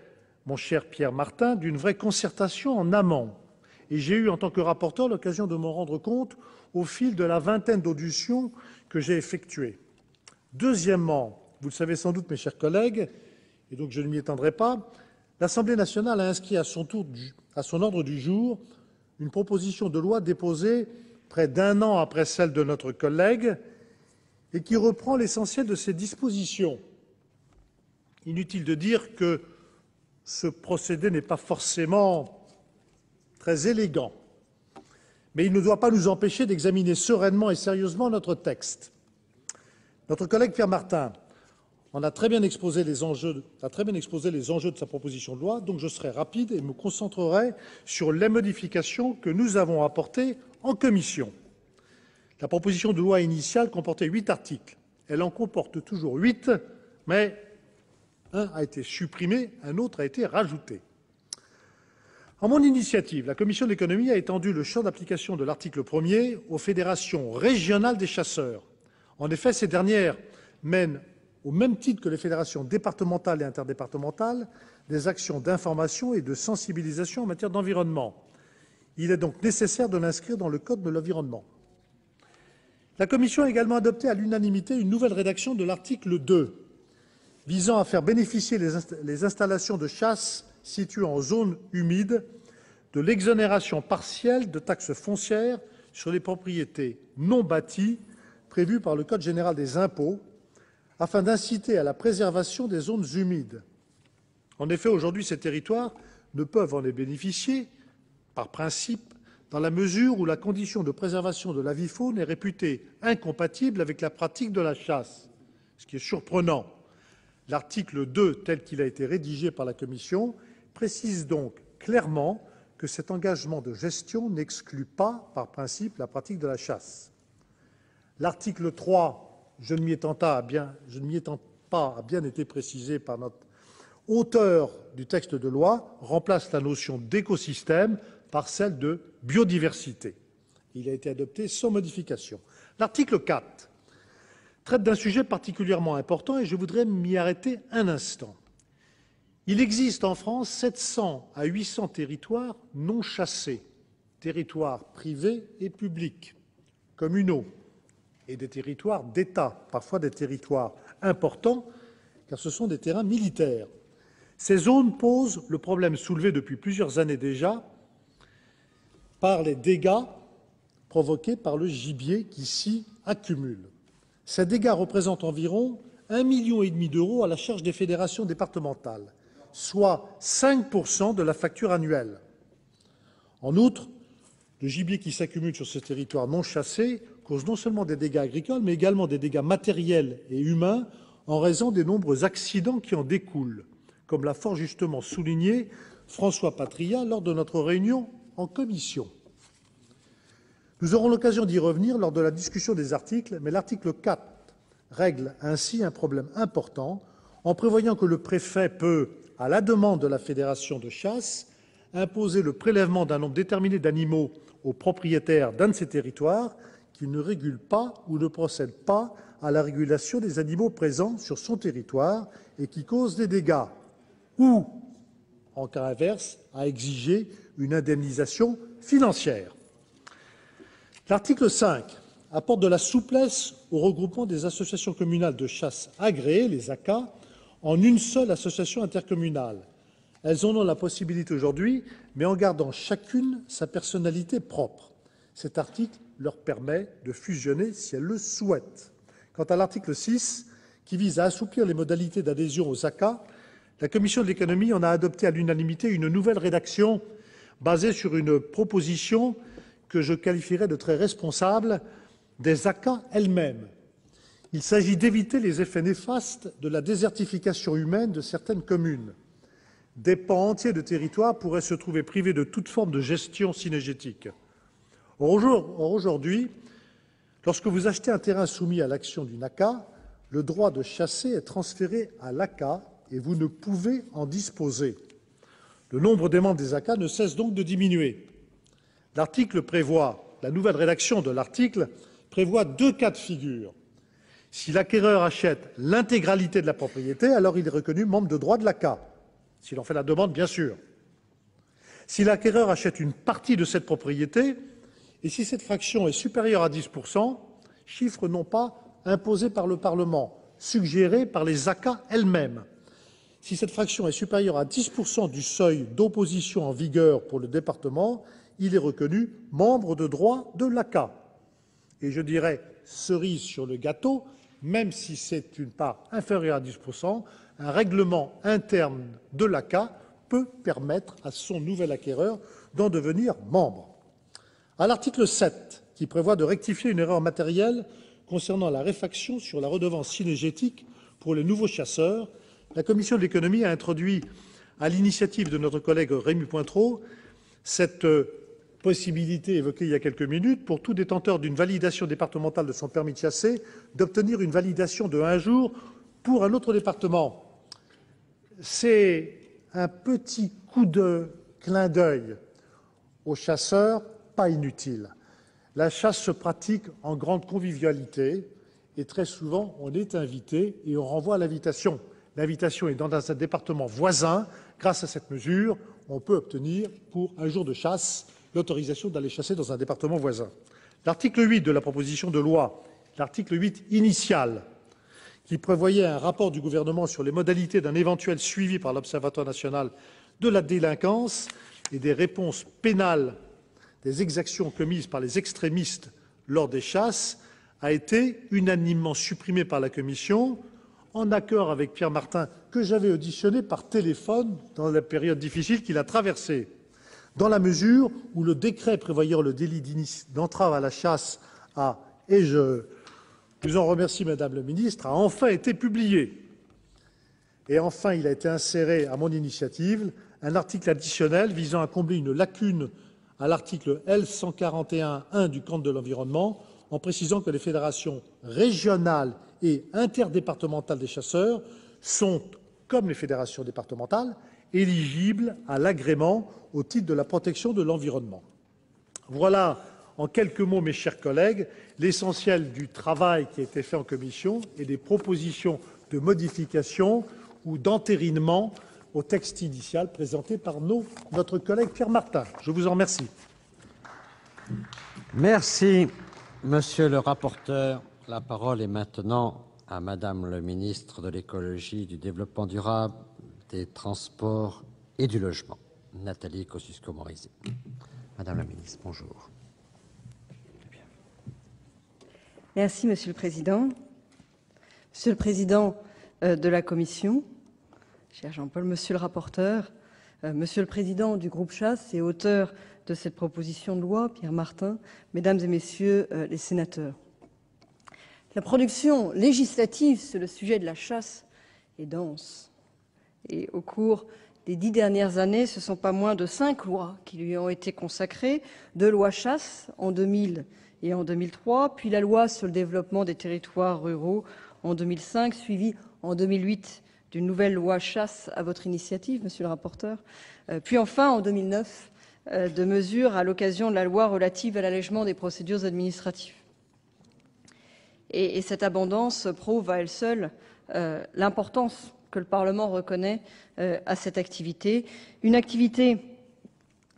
mon cher Pierre Martin, d'une vraie concertation en amont. Et j'ai eu, en tant que rapporteur, l'occasion de m'en rendre compte au fil de la vingtaine d'auditions que j'ai effectuées. Deuxièmement, vous le savez sans doute, mes chers collègues, et donc je ne m'y étendrai pas, l'Assemblée nationale a inscrit à son ordre du jour une proposition de loi déposée près d'un an après celle de notre collègue et qui reprend l'essentiel de ses dispositions. Inutile de dire que ce procédé n'est pas forcément très élégant, mais il ne doit pas nous empêcher d'examiner sereinement et sérieusement notre texte. Notre collègue Pierre Martin, a très bien exposé les enjeux de sa proposition de loi, donc je serai rapide et me concentrerai sur les modifications que nous avons apportées en commission. La proposition de loi initiale comportait 8 articles. Elle en comporte toujours 8, mais un a été supprimé, un autre a été rajouté. En mon initiative, la commission de l'économie a étendu le champ d'application de l'article 1er aux fédérations régionales des chasseurs. En effet, ces dernières mènent, au même titre que les fédérations départementales et interdépartementales, des actions d'information et de sensibilisation en matière d'environnement. Il est donc nécessaire de l'inscrire dans le Code de l'environnement. La commission a également adopté à l'unanimité une nouvelle rédaction de l'article 2, visant à faire bénéficier les installations de chasse situées en zone humide de l'exonération partielle de taxes foncières sur les propriétés non bâties prévues par le Code général des impôts, afin d'inciter à la préservation des zones humides. En effet, aujourd'hui, ces territoires ne peuvent en bénéficier, par principe, dans la mesure où la condition de préservation de l'avifaune est réputée incompatible avec la pratique de la chasse, ce qui est surprenant. L'article 2, tel qu'il a été rédigé par la commission, précise donc clairement que cet engagement de gestion n'exclut pas, par principe, la pratique de la chasse. L'article 3, je ne m'y étends pas, a bien été précisé par notre auteur du texte de loi, remplace la notion d'écosystème par celle de biodiversité. Il a été adopté sans modification. L'article 4 traite d'un sujet particulièrement important et je voudrais m'y arrêter un instant. Il existe en France 700 à 800 territoires non chassés, territoires privés et publics, communaux, et des territoires d'État, parfois des territoires importants, car ce sont des terrains militaires. Ces zones posent le problème soulevé depuis plusieurs années déjà par les dégâts provoqués par le gibier qui s'y accumule. Ces dégâts représentent environ 1,5 million d'euros à la charge des fédérations départementales, soit 5% de la facture annuelle. En outre, le gibier qui s'accumule sur ce territoire non chassé cause non seulement des dégâts agricoles, mais également des dégâts matériels et humains en raison des nombreux accidents qui en découlent, comme l'a fort justement souligné François Patriat lors de notre réunion en commission. Nous aurons l'occasion d'y revenir lors de la discussion des articles, mais l'article 4 règle ainsi un problème important en prévoyant que le préfet peut, à la demande de la fédération de chasse, imposer le prélèvement d'un nombre déterminé d'animaux aux propriétaires d'un de ces territoires qui ne régule pas ou ne procède pas à la régulation des animaux présents sur son territoire et qui causent des dégâts, ou, en cas inverse, à exiger une indemnisation financière. L'article 5 apporte de la souplesse au regroupement des associations communales de chasse agréées, les ACA, en une seule association intercommunale. Elles en ont la possibilité aujourd'hui, mais en gardant chacune sa personnalité propre. Cet article leur permet de fusionner si elles le souhaitent. Quant à l'article 6, qui vise à assouplir les modalités d'adhésion aux ACA, la commission de l'économie en a adopté à l'unanimité une nouvelle rédaction basée sur une proposition que je qualifierais de très responsable des ACA elles-mêmes. Il s'agit d'éviter les effets néfastes de la désertification humaine de certaines communes. Des pans entiers de territoire pourraient se trouver privés de toute forme de gestion cynégétique. Or, aujourd'hui, lorsque vous achetez un terrain soumis à l'action d'une ACA, le droit de chasser est transféré à l'ACA et vous ne pouvez en disposer. Le nombre des membres des ACA ne cesse donc de diminuer. La nouvelle rédaction de l'article prévoit 2 cas de figure. Si l'acquéreur achète l'intégralité de la propriété, alors il est reconnu membre de droit de l'ACA, s'il en fait la demande, bien sûr. Si l'acquéreur achète une partie de cette propriété, et si cette fraction est supérieure à 10%, chiffre non pas imposé par le Parlement, suggéré par les ACA elles-mêmes. Si cette fraction est supérieure à 10% du seuil d'opposition en vigueur pour le département, il est reconnu membre de droit de l'ACA. Et je dirais, cerise sur le gâteau, même si c'est une part inférieure à 10%, un règlement interne de l'ACA peut permettre à son nouvel acquéreur d'en devenir membre. À l'article 7, qui prévoit de rectifier une erreur matérielle concernant la réfaction sur la redevance cynégétique pour les nouveaux chasseurs, la commission de l'économie a introduit, à l'initiative de notre collègue Rémy Pointereau, cette possibilité évoquée il y a quelques minutes pour tout détenteur d'une validation départementale de son permis de chasser d'obtenir une validation de 1 jour pour un autre département. C'est un petit coup de clin d'œil aux chasseurs, pas inutile. La chasse se pratique en grande convivialité et très souvent on est invité et on renvoie l'invitation. L'invitation est dans un département voisin. Grâce à cette mesure, on peut obtenir pour 1 jour de chasse l'autorisation d'aller chasser dans un département voisin. L'article 8 de la proposition de loi, l'article 8 initial, qui prévoyait un rapport du gouvernement sur les modalités d'un éventuel suivi par l'Observatoire national de la délinquance et des réponses pénales des exactions commises par les extrémistes lors des chasses, a été unanimement supprimé par la Commission, en accord avec Pierre Martin, que j'avais auditionné par téléphone dans la période difficile qu'il a traversée, dans la mesure où le décret prévoyant le délit d'entrave à la chasse a, et je vous en remercie, Madame la Ministre, a enfin été publié. Et enfin, il a été inséré, à mon initiative, un article additionnel visant à combler une lacune à l'article L. 141-1 du Code de l'environnement, en précisant que les fédérations régionales et interdépartementales des chasseurs sont, comme les fédérations départementales, éligibles à l'agrément au titre de la protection de l'environnement. Voilà, en quelques mots, mes chers collègues, l'essentiel du travail qui a été fait en commission et des propositions de modification ou d'entérinement au texte initial présenté par notre collègue Pierre Martin. Je vous en remercie. Merci, monsieur le rapporteur. La parole est maintenant à Madame le ministre de l'Écologie, du Développement durable, des Transports et du Logement, Nathalie Kosciusko-Morizet. Madame la ministre, bonjour. Merci, Monsieur le Président. Monsieur le Président de la Commission, cher Jean-Paul, Monsieur le rapporteur, Monsieur le Président du groupe Chasse et auteur de cette proposition de loi, Pierre Martin, Mesdames et Messieurs les sénateurs. La production législative sur le sujet de la chasse est dense. Et au cours des 10 dernières années, ce ne sont pas moins de 5 lois qui lui ont été consacrées, 2 lois chasse en 2000 et en 2003, puis la loi sur le développement des territoires ruraux en 2005, suivie en 2008 d'une nouvelle loi chasse à votre initiative, monsieur le rapporteur, puis enfin en 2009 de mesures à l'occasion de la loi relative à l'allègement des procédures administratives. Et cette abondance prouve à elle seule l'importance que le Parlement reconnaît à cette activité, une activité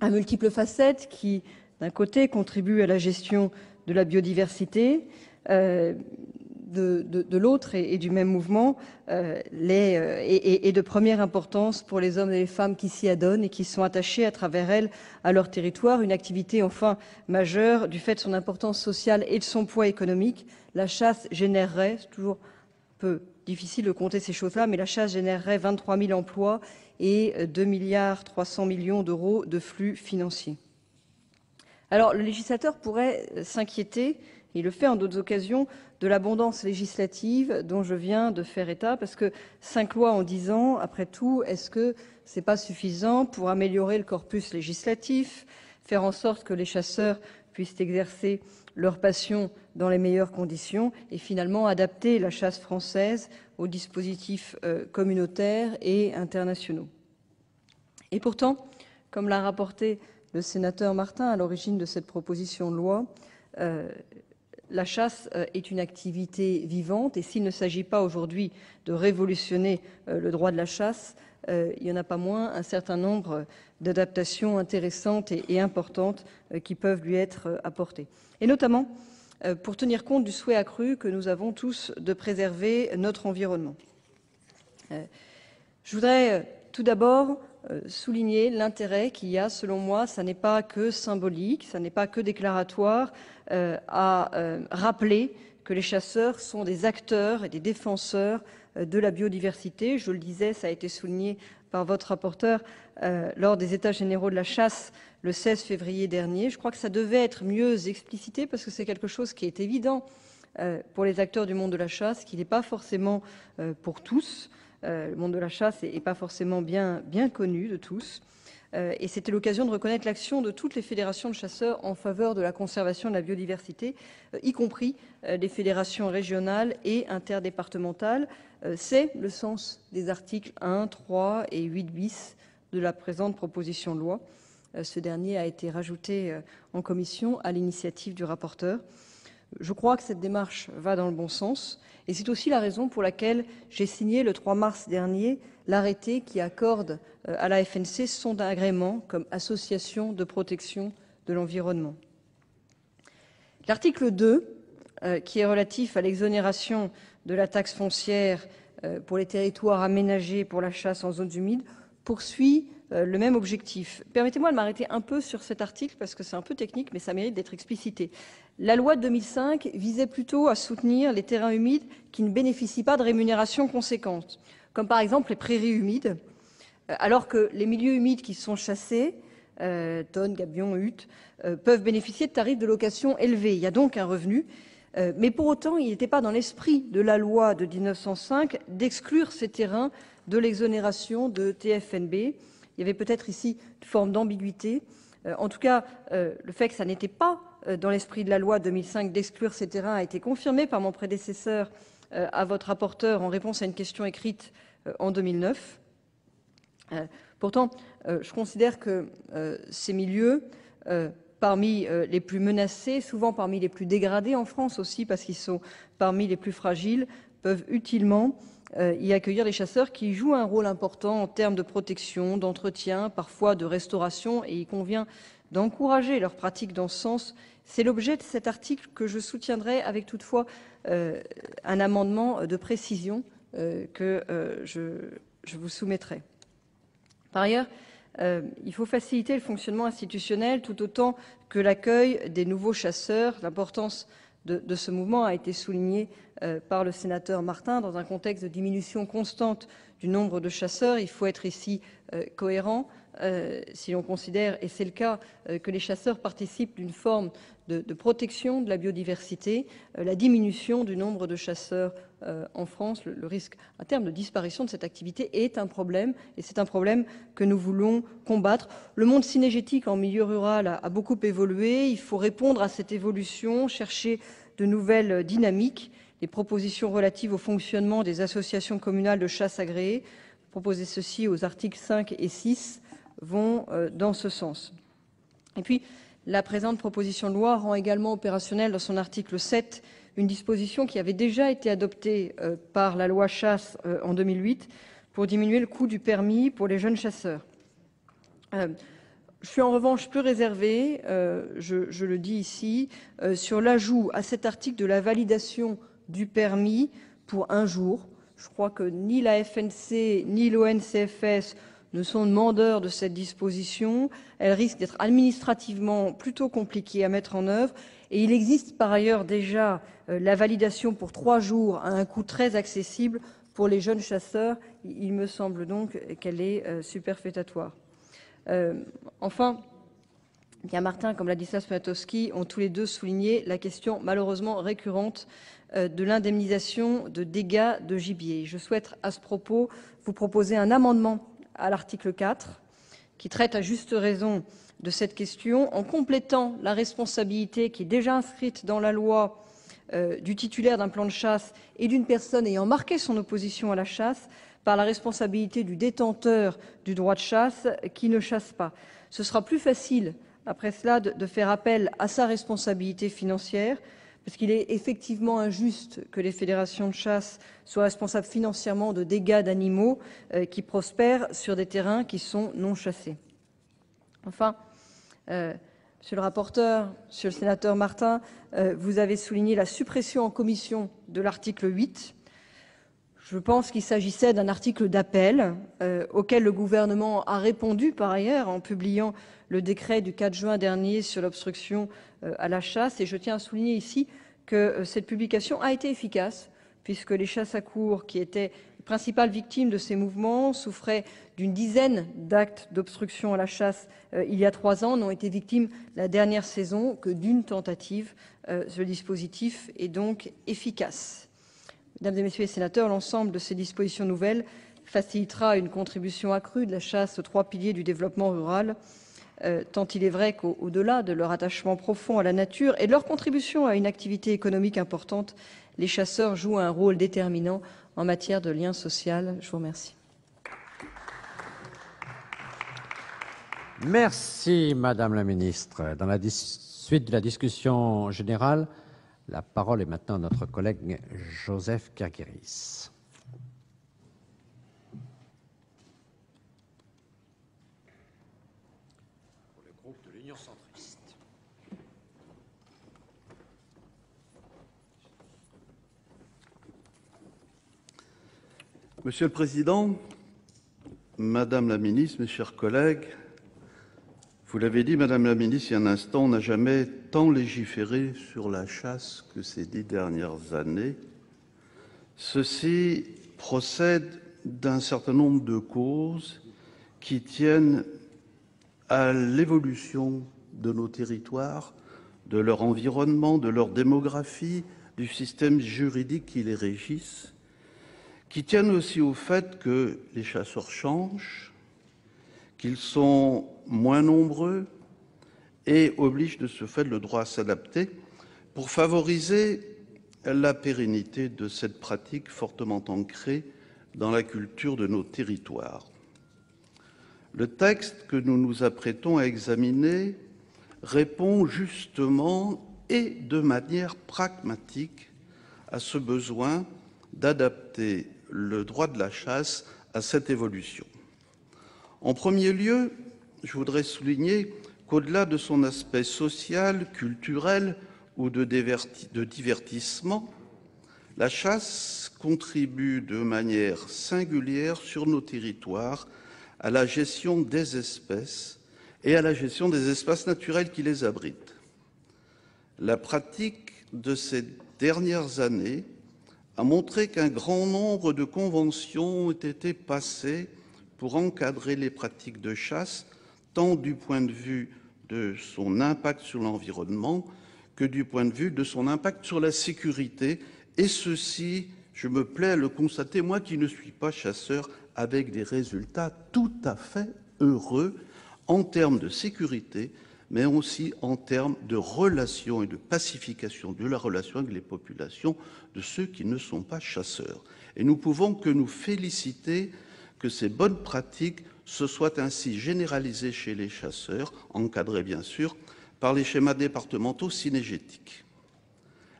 à multiples facettes qui, d'un côté, contribue à la gestion de la biodiversité, de l'autre et du même mouvement, et de première importance pour les hommes et les femmes qui s'y adonnent et qui sont attachés à travers elle à leur territoire, une activité enfin majeure du fait de son importance sociale et de son poids économique. La chasse générerait, c'est toujours un peu difficile de compter ces choses-là, mais la chasse générerait 23 000 emplois et 2,3 milliards d'euros de flux financiers. Alors, le législateur pourrait s'inquiéter, et il le fait en d'autres occasions, de l'abondance législative dont je viens de faire état, parce que 5 lois en 10 ans, après tout, est-ce que ce n'est pas suffisant pour améliorer le corpus législatif, faire en sorte que les chasseurs puissent exercer leur passion dans les meilleures conditions et finalement adapter la chasse française aux dispositifs communautaires et internationaux? Et pourtant, comme l'a rapporté le sénateur Martin à l'origine de cette proposition de loi, la chasse est une activité vivante et s'il ne s'agit pas aujourd'hui de révolutionner le droit de la chasse, il n'y en a pas moins un certain nombre d'adaptations intéressantes et importantes qui peuvent lui être apportées. Et notamment pour tenir compte du souhait accru que nous avons tous de préserver notre environnement. Je voudrais tout d'abord souligner l'intérêt qu'il y a, selon moi, ça n'est pas que symbolique, ça n'est pas que déclaratoire, à rappeler que les chasseurs sont des acteurs et des défenseurs de la biodiversité. Je le disais, ça a été souligné par votre rapporteur lors des États généraux de la chasse le 16 février dernier. Je crois que ça devait être mieux explicité parce que c'est quelque chose qui est évident pour les acteurs du monde de la chasse, qui n'est pas forcément pour tous. Le monde de la chasse n'est pas forcément bien connu de tous. Et c'était l'occasion de reconnaître l'action de toutes les fédérations de chasseurs en faveur de la conservation de la biodiversité, y compris les fédérations régionales et interdépartementales. C'est le sens des articles 1, 3 et 8 bis de la présente proposition de loi. Ce dernier a été rajouté en commission à l'initiative du rapporteur. Je crois que cette démarche va dans le bon sens et c'est aussi la raison pour laquelle j'ai signé le 3 mars dernier l'arrêté qui accorde à la FNC son agrément comme association de protection de l'environnement. L'article 2, qui est relatif à l'exonération de la taxe foncière pour les territoires aménagés pour la chasse en zones humides, poursuit le même objectif. Permettez-moi de m'arrêter un peu sur cet article parce que c'est un peu technique, mais ça mérite d'être explicité. La loi de 2005 visait plutôt à soutenir les terrains humides qui ne bénéficient pas de rémunération conséquente, comme par exemple les prairies humides, alors que les milieux humides qui sont chassés, tonnes, gabions, huttes, peuvent bénéficier de tarifs de location élevés. Il y a donc un revenu. Mais pour autant, il n'était pas dans l'esprit de la loi de 1905 d'exclure ces terrains de l'exonération de TFNB. Il y avait peut-être ici une forme d'ambiguïté. En tout cas, le fait que ça n'était pas dans l'esprit de la loi 2005 d'exclure ces terrains a été confirmé par mon prédécesseur à votre rapporteur en réponse à une question écrite en 2009. Pourtant, je considère que ces milieux, parmi les plus menacés, souvent parmi les plus dégradés en France aussi, parce qu'ils sont parmi les plus fragiles, peuvent utilement y accueillir les chasseurs qui jouent un rôle important en termes de protection, d'entretien, parfois de restauration, et il convient d'encourager leur pratique dans ce sens. C'est l'objet de cet article que je soutiendrai avec toutefois un amendement de précision que je vous soumettrai. Par ailleurs, il faut faciliter le fonctionnement institutionnel tout autant que l'accueil des nouveaux chasseurs. L'importance de ce mouvement a été soulignée par le sénateur Martin. Dans un contexte de diminution constante du nombre de chasseurs, il faut être ici cohérent. Si l'on considère, et c'est le cas, que les chasseurs participent d'une forme de protection de la biodiversité, la diminution du nombre de chasseurs en France, le risque à terme de disparition de cette activité est un problème, et c'est un problème que nous voulons combattre. Le monde cynégétique en milieu rural a beaucoup évolué, il faut répondre à cette évolution, chercher de nouvelles dynamiques. Les propositions relatives au fonctionnement des associations communales de chasse agréées, proposer ceci aux articles 5 et 6, vont dans ce sens. Et puis, la présente proposition de loi rend également opérationnelle dans son article 7 une disposition qui avait déjà été adoptée par la loi chasse en 2008 pour diminuer le coût du permis pour les jeunes chasseurs. Je suis en revanche plus réservé, je le dis ici, sur l'ajout à cet article de la validation du permis pour un jour. Je crois que ni la FNC ni l'ONCFS ne sont demandeurs de cette disposition. Elle risque d'être administrativement plutôt compliquée à mettre en œuvre. Et il existe par ailleurs déjà la validation pour 3 jours à un coût très accessible pour les jeunes chasseurs. Il me semble donc qu'elle est superfétatoire. Enfin, bien Martin comme Ladislas Poniatowski ont tous les deux souligné la question malheureusement récurrente de l'indemnisation de dégâts de gibier. Je souhaite à ce propos vous proposer un amendement à l'article 4 qui traite à juste raison de cette question en complétant la responsabilité qui est déjà inscrite dans la loi du titulaire d'un plan de chasse et d'une personne ayant marqué son opposition à la chasse par la responsabilité du détenteur du droit de chasse qui ne chasse pas. Ce sera plus facile après cela de faire appel à sa responsabilité financière, parce qu'il est effectivement injuste que les fédérations de chasse soient responsables financièrement de dégâts d'animaux qui prospèrent sur des terrains qui sont non chassés. Enfin, Monsieur le rapporteur, Monsieur le sénateur Martin, vous avez souligné la suppression en commission de l'article 8. Je pense qu'il s'agissait d'un article d'appel auquel le gouvernement a répondu par ailleurs en publiant le décret du 4 juin dernier sur l'obstruction à la chasse. Et je tiens à souligner ici que cette publication a été efficace puisque les chasses à courre qui étaient principales victimes de ces mouvements souffraient d'une dizaine d'actes d'obstruction à la chasse il y a 3 ans, n'ont été victimes la dernière saison que d'une tentative. Ce dispositif est donc efficace. Mesdames et messieurs les sénateurs, l'ensemble de ces dispositions nouvelles facilitera une contribution accrue de la chasse aux 3 piliers du développement rural, tant il est vrai qu'au-delà de leur attachement profond à la nature et de leur contribution à une activité économique importante, les chasseurs jouent un rôle déterminant en matière de lien social. Je vous remercie. Merci, Madame la Ministre. Dans la suite de la discussion générale, la parole est maintenant à notre collègue Joseph Kerguéris. Pour le groupe de l'Union centriste. Monsieur le Président, Madame la Ministre, mes chers collègues, vous l'avez dit, Madame la Ministre, il y a un instant, on n'a jamais tant légiféré sur la chasse que ces 10 dernières années. Ceci procède d'un certain nombre de causes qui tiennent à l'évolution de nos territoires, de leur environnement, de leur démographie, du système juridique qui les régisse, qui tiennent aussi au fait que les chasseurs changent, qu'ils sont moins nombreux et obligent de ce fait le droit à s'adapter pour favoriser la pérennité de cette pratique fortement ancrée dans la culture de nos territoires. Le texte que nous nous apprêtons à examiner répond justement et de manière pragmatique à ce besoin d'adapter le droit de la chasse à cette évolution. En premier lieu, je voudrais souligner qu'au-delà de son aspect social, culturel ou de divertissement, la chasse contribue de manière singulière sur nos territoires à la gestion des espèces et à la gestion des espaces naturels qui les abritent. La pratique de ces dernières années a montré qu'un grand nombre de conventions ont été passées pour encadrer les pratiques de chasse, tant du point de vue de son impact sur l'environnement que du point de vue de son impact sur la sécurité. Et ceci, je me plais à le constater, moi qui ne suis pas chasseur, avec des résultats tout à fait heureux en termes de sécurité, mais aussi en termes de relations et de pacification de la relation avec les populations de ceux qui ne sont pas chasseurs. Et nous pouvons que nous féliciter que ces bonnes pratiques se soient ainsi généralisées chez les chasseurs, encadrées bien sûr par les schémas départementaux cynégétiques.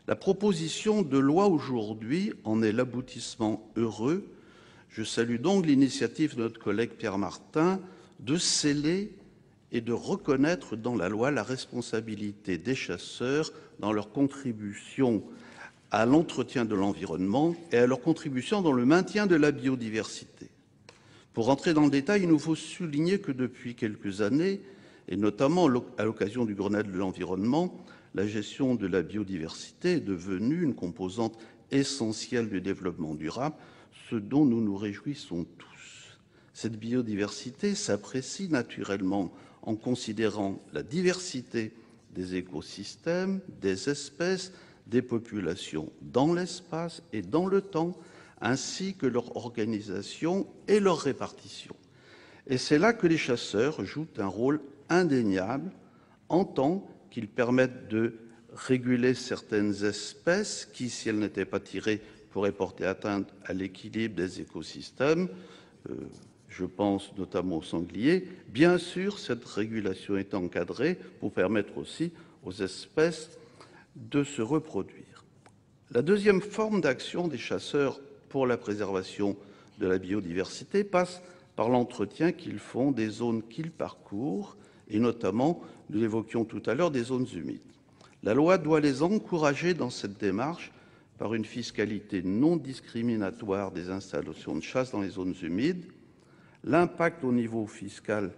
La proposition de loi aujourd'hui en est l'aboutissement heureux. Je salue donc l'initiative de notre collègue Pierre Martin de sceller et de reconnaître dans la loi la responsabilité des chasseurs dans leur contribution à l'entretien de l'environnement et à leur contribution dans le maintien de la biodiversité. Pour entrer dans le détail, il nous faut souligner que depuis quelques années, et notamment à l'occasion du Grenelle de l'environnement, la gestion de la biodiversité est devenue une composante essentielle du développement durable, ce dont nous nous réjouissons tous. Cette biodiversité s'apprécie naturellement en considérant la diversité des écosystèmes, des espèces, des populations dans l'espace et dans le temps, ainsi que leur organisation et leur répartition. Et c'est là que les chasseurs jouent un rôle indéniable en tant qu'ils permettent de réguler certaines espèces qui, si elles n'étaient pas tirées, pourraient porter atteinte à l'équilibre des écosystèmes. Je pense notamment aux sangliers. Bien sûr, cette régulation est encadrée pour permettre aussi aux espèces de se reproduire. La deuxième forme d'action des chasseurs pour la préservation de la biodiversité passe par l'entretien qu'ils font des zones qu'ils parcourent, et notamment, nous l'évoquions tout à l'heure, des zones humides. La loi doit les encourager dans cette démarche par une fiscalité non discriminatoire des installations de chasse dans les zones humides. L'impact au niveau fiscal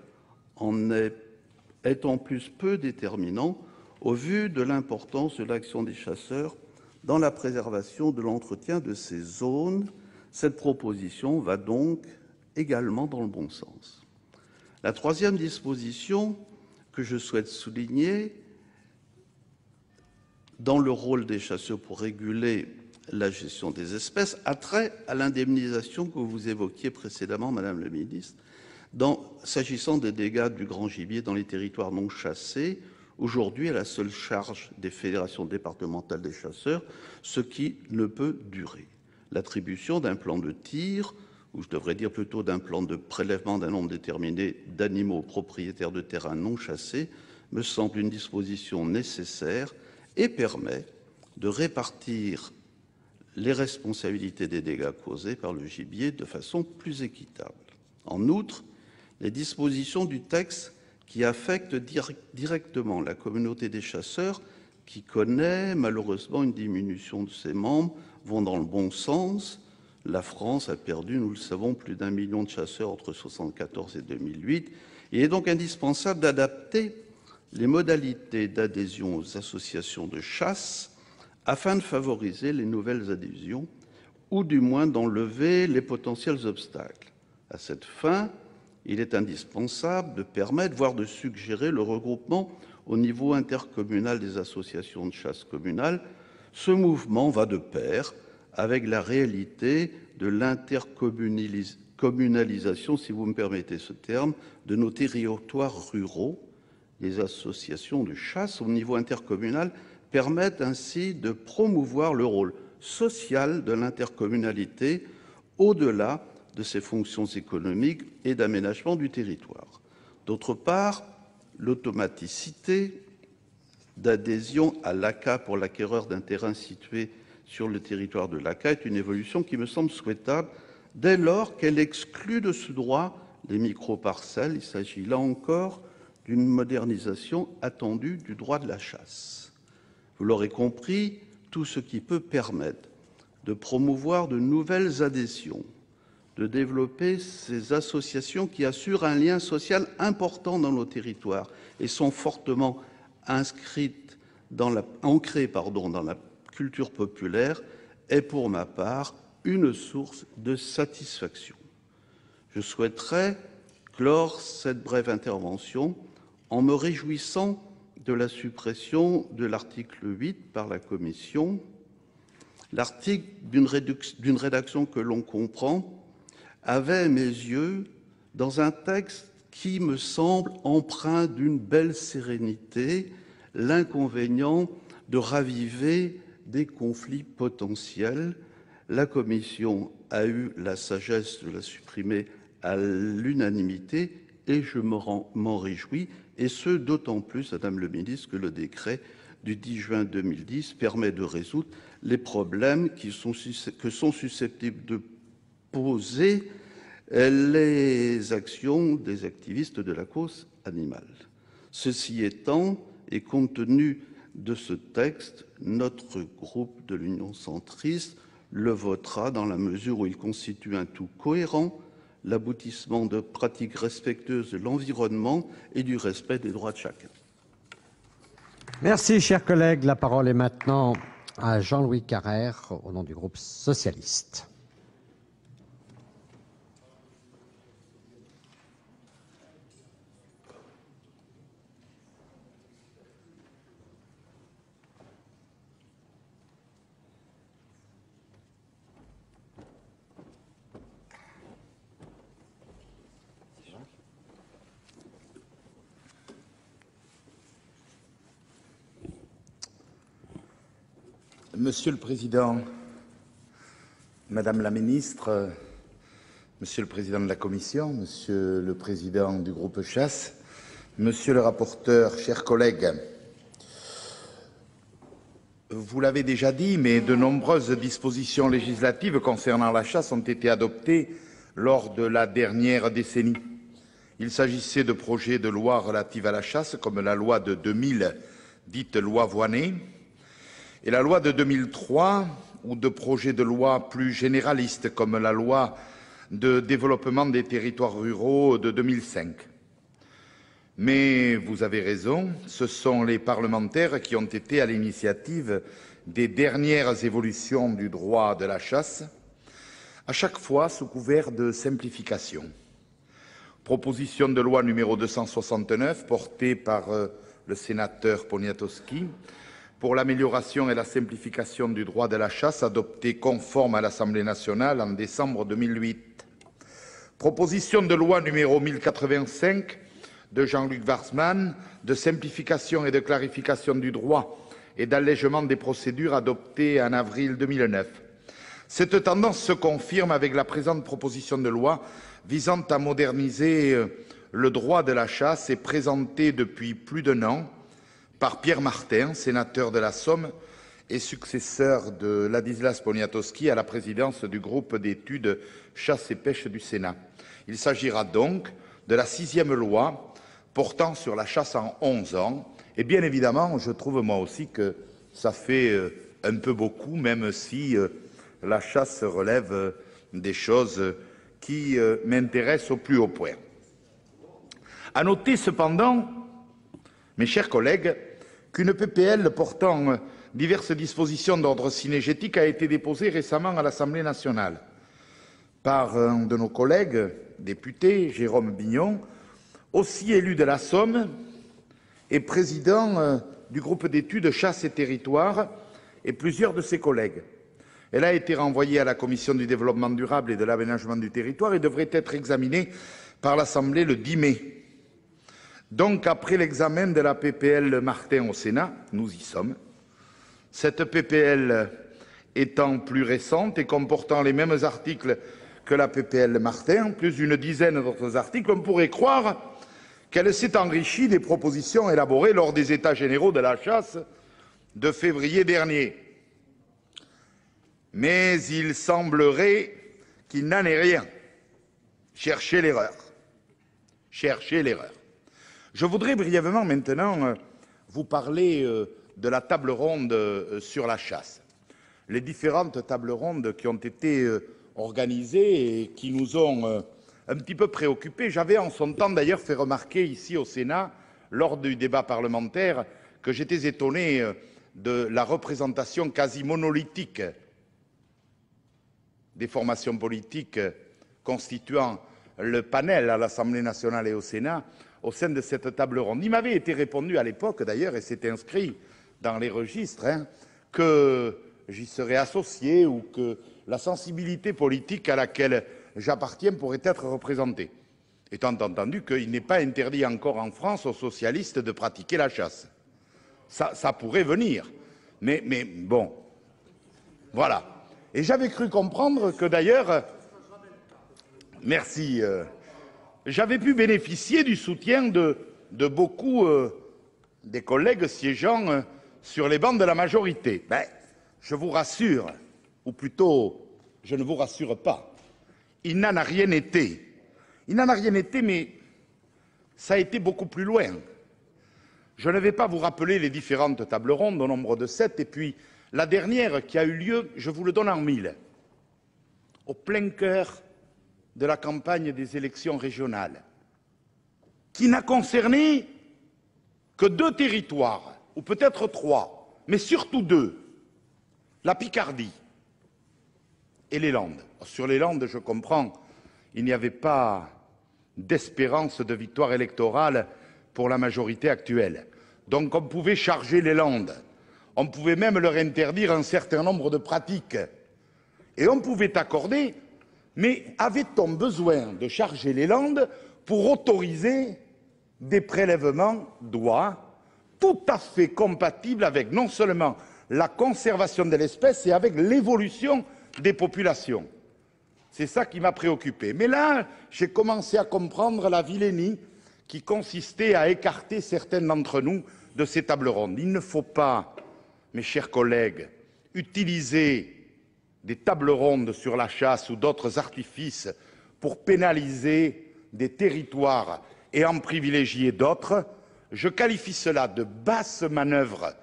en est en plus peu déterminant au vu de l'importance de l'action des chasseurs dans la préservation de l'entretien de ces zones, Cette proposition va donc également dans le bon sens. La troisième disposition que je souhaite souligner, dans le rôle des chasseurs pour réguler la gestion des espèces, a trait à l'indemnisation que vous évoquiez précédemment, Madame la Ministre, s'agissant des dégâts du grand gibier dans les territoires non chassés, aujourd'hui à la seule charge des fédérations départementales des chasseurs, ce qui ne peut durer. L'attribution d'un plan de tir, ou je devrais dire plutôt d'un plan de prélèvement d'un nombre déterminé d'animaux propriétaires de terrains non chassés, me semble une disposition nécessaire et permet de répartir les responsabilités des dégâts causés par le gibier de façon plus équitable. En outre, les dispositions du texte qui affectent directement la communauté des chasseurs, qui connaît malheureusement une diminution de ses membres, vont dans le bon sens. La France a perdu, nous le savons, plus d'1 million de chasseurs entre 1974 et 2008. Il est donc indispensable d'adapter les modalités d'adhésion aux associations de chasse afin de favoriser les nouvelles adhésions ou du moins d'enlever les potentiels obstacles. À cette fin, il est indispensable de permettre, voire de suggérer le regroupement au niveau intercommunal des associations de chasse communales. Ce mouvement va de pair avec la réalité de l'intercommunalisation, si vous me permettez ce terme, de nos territoires ruraux. Les associations de chasse au niveau intercommunal permettent ainsi de promouvoir le rôle social de l'intercommunalité au-delà de ses fonctions économiques et d'aménagement du territoire. D'autre part, l'automaticité d'adhésion à l'ACA pour l'acquéreur d'un terrain situé sur le territoire de l'ACA est une évolution qui me semble souhaitable dès lors qu'elle exclut de ce droit les micro-parcelles. Il s'agit là encore d'une modernisation attendue du droit de la chasse. Vous l'aurez compris, tout ce qui peut permettre de promouvoir de nouvelles adhésions, de développer ces associations qui assurent un lien social important dans nos territoires et sont fortement ancrées dans la culture populaire, est pour ma part une source de satisfaction. Je souhaiterais clore cette brève intervention en me réjouissant de la suppression de l'article 8 par la Commission. L'article, d'une rédaction que l'on comprend, avait, à mes yeux, dans un texte qui me semble empreint d'une belle sérénité, l'inconvénient de raviver des conflits potentiels. La Commission a eu la sagesse de la supprimer à l'unanimité et je m'en réjouis, et ce d'autant plus, Madame le Ministre, que le décret du 10 juin 2010 permet de résoudre les problèmes que sont susceptibles de poser les actions des activistes de la cause animale. Ceci étant, et compte tenu de ce texte, notre groupe de l'Union centriste le votera dans la mesure où il constitue un tout cohérent, l'aboutissement de pratiques respectueuses de l'environnement et du respect des droits de chacun. Merci, chers collègues. La parole est maintenant à Jean-Louis Carrère, au nom du groupe socialiste. Monsieur le Président, Madame la Ministre, Monsieur le Président de la Commission, Monsieur le Président du groupe Chasse, Monsieur le rapporteur, chers collègues, vous l'avez déjà dit, mais de nombreuses dispositions législatives concernant la chasse ont été adoptées lors de la dernière décennie. Il s'agissait de projets de loi relatifs à la chasse, comme la loi de 2000, dite loi Voynet, et la loi de 2003, ou de projets de loi plus généralistes, comme la loi de développement des territoires ruraux de 2005. Mais vous avez raison, ce sont les parlementaires qui ont été à l'initiative des dernières évolutions du droit de la chasse, à chaque fois sous couvert de simplification. Proposition de loi numéro 269 portée par le sénateur Poniatowski pour l'amélioration et la simplification du droit de la chasse, adoptée conforme à l'Assemblée nationale en décembre 2008. Proposition de loi numéro 1085 de Jean-Luc Warsmann de simplification et de clarification du droit et d'allègement des procédures, adoptée en avril 2009. Cette tendance se confirme avec la présente proposition de loi visant à moderniser le droit de la chasse et présentée depuis plus d'1 an par Pierre Martin, sénateur de la Somme et successeur de Ladislas Poniatowski à la présidence du groupe d'études chasse et pêche du Sénat. Il s'agira donc de la 6e loi portant sur la chasse en 11 ans. Et bien évidemment, je trouve moi aussi que ça fait un peu beaucoup, même si la chasse relève des choses qui m'intéressent au plus haut point. À noter cependant, mes chers collègues, qu'une PPL portant diverses dispositions d'ordre cynégétique a été déposée récemment à l'Assemblée nationale par un de nos collègues députés, Jérôme Bignon, aussi élu de la Somme et président du groupe d'études Chasse et Territoires, et plusieurs de ses collègues. Elle a été renvoyée à la Commission du développement durable et de l'aménagement du territoire et devrait être examinée par l'Assemblée le 10 mai. Donc, après l'examen de la PPL Martin au Sénat, nous y sommes. Cette PPL étant plus récente et comportant les mêmes articles que la PPL Martin, plus d'une dizaine d'autres articles, on pourrait croire qu'elle s'est enrichie des propositions élaborées lors des États généraux de la chasse de février dernier. Mais il semblerait qu'il n'en est rien. Cherchez l'erreur. Cherchez l'erreur. Je voudrais brièvement maintenant vous parler de la table ronde sur la chasse. Les différentes tables rondes qui ont été organisées et qui nous ont un petit peu préoccupés. J'avais en son temps d'ailleurs fait remarquer ici au Sénat, lors du débat parlementaire, que j'étais étonné de la représentation quasi monolithique des formations politiques constituant le panel à l'Assemblée nationale et au Sénat au sein de cette table ronde. Il m'avait été répondu à l'époque d'ailleurs, et c'est inscrit dans les registres, que j'y serais associé ou que la sensibilité politique à laquelle j'appartiens pourrait être représentée, étant entendu qu'il n'est pas interdit encore en France aux socialistes de pratiquer la chasse. Ça pourrait venir, mais bon, voilà. Et j'avais cru comprendre que d'ailleurs, merci, j'avais pu bénéficier du soutien de beaucoup des collègues siégeant sur les bancs de la majorité. Ben, je vous rassure, ou plutôt, je ne vous rassure pas, il n'en a rien été. Il n'en a rien été, mais ça a été beaucoup plus loin. Je ne vais pas vous rappeler les différentes tables rondes, au nombre de 7, et puis la dernière qui a eu lieu, je vous le donne en 1000, au plein cœur de la campagne des élections régionales, qui n'a concerné que 2 territoires, ou peut-être 3, mais surtout 2, la Picardie et les Landes. Sur les Landes, je comprends, il n'y avait pas d'espérance de victoire électorale pour la majorité actuelle. Donc on pouvait charger les Landes, on pouvait même leur interdire un certain nombre de pratiques, et on pouvait accorder. Mais avait-on besoin de charger les Landes pour autoriser des prélèvements d'oies tout à fait compatibles avec non seulement la conservation de l'espèce et avec l'évolution des populations? C'est ça qui m'a préoccupé. Mais là, j'ai commencé à comprendre la vilainie qui consistait à écarter certains d'entre nous de ces tables rondes. Il ne faut pas, mes chers collègues, utiliser des tables rondes sur la chasse ou d'autres artifices pour pénaliser des territoires et en privilégier d'autres. Je qualifie cela de basses manœuvres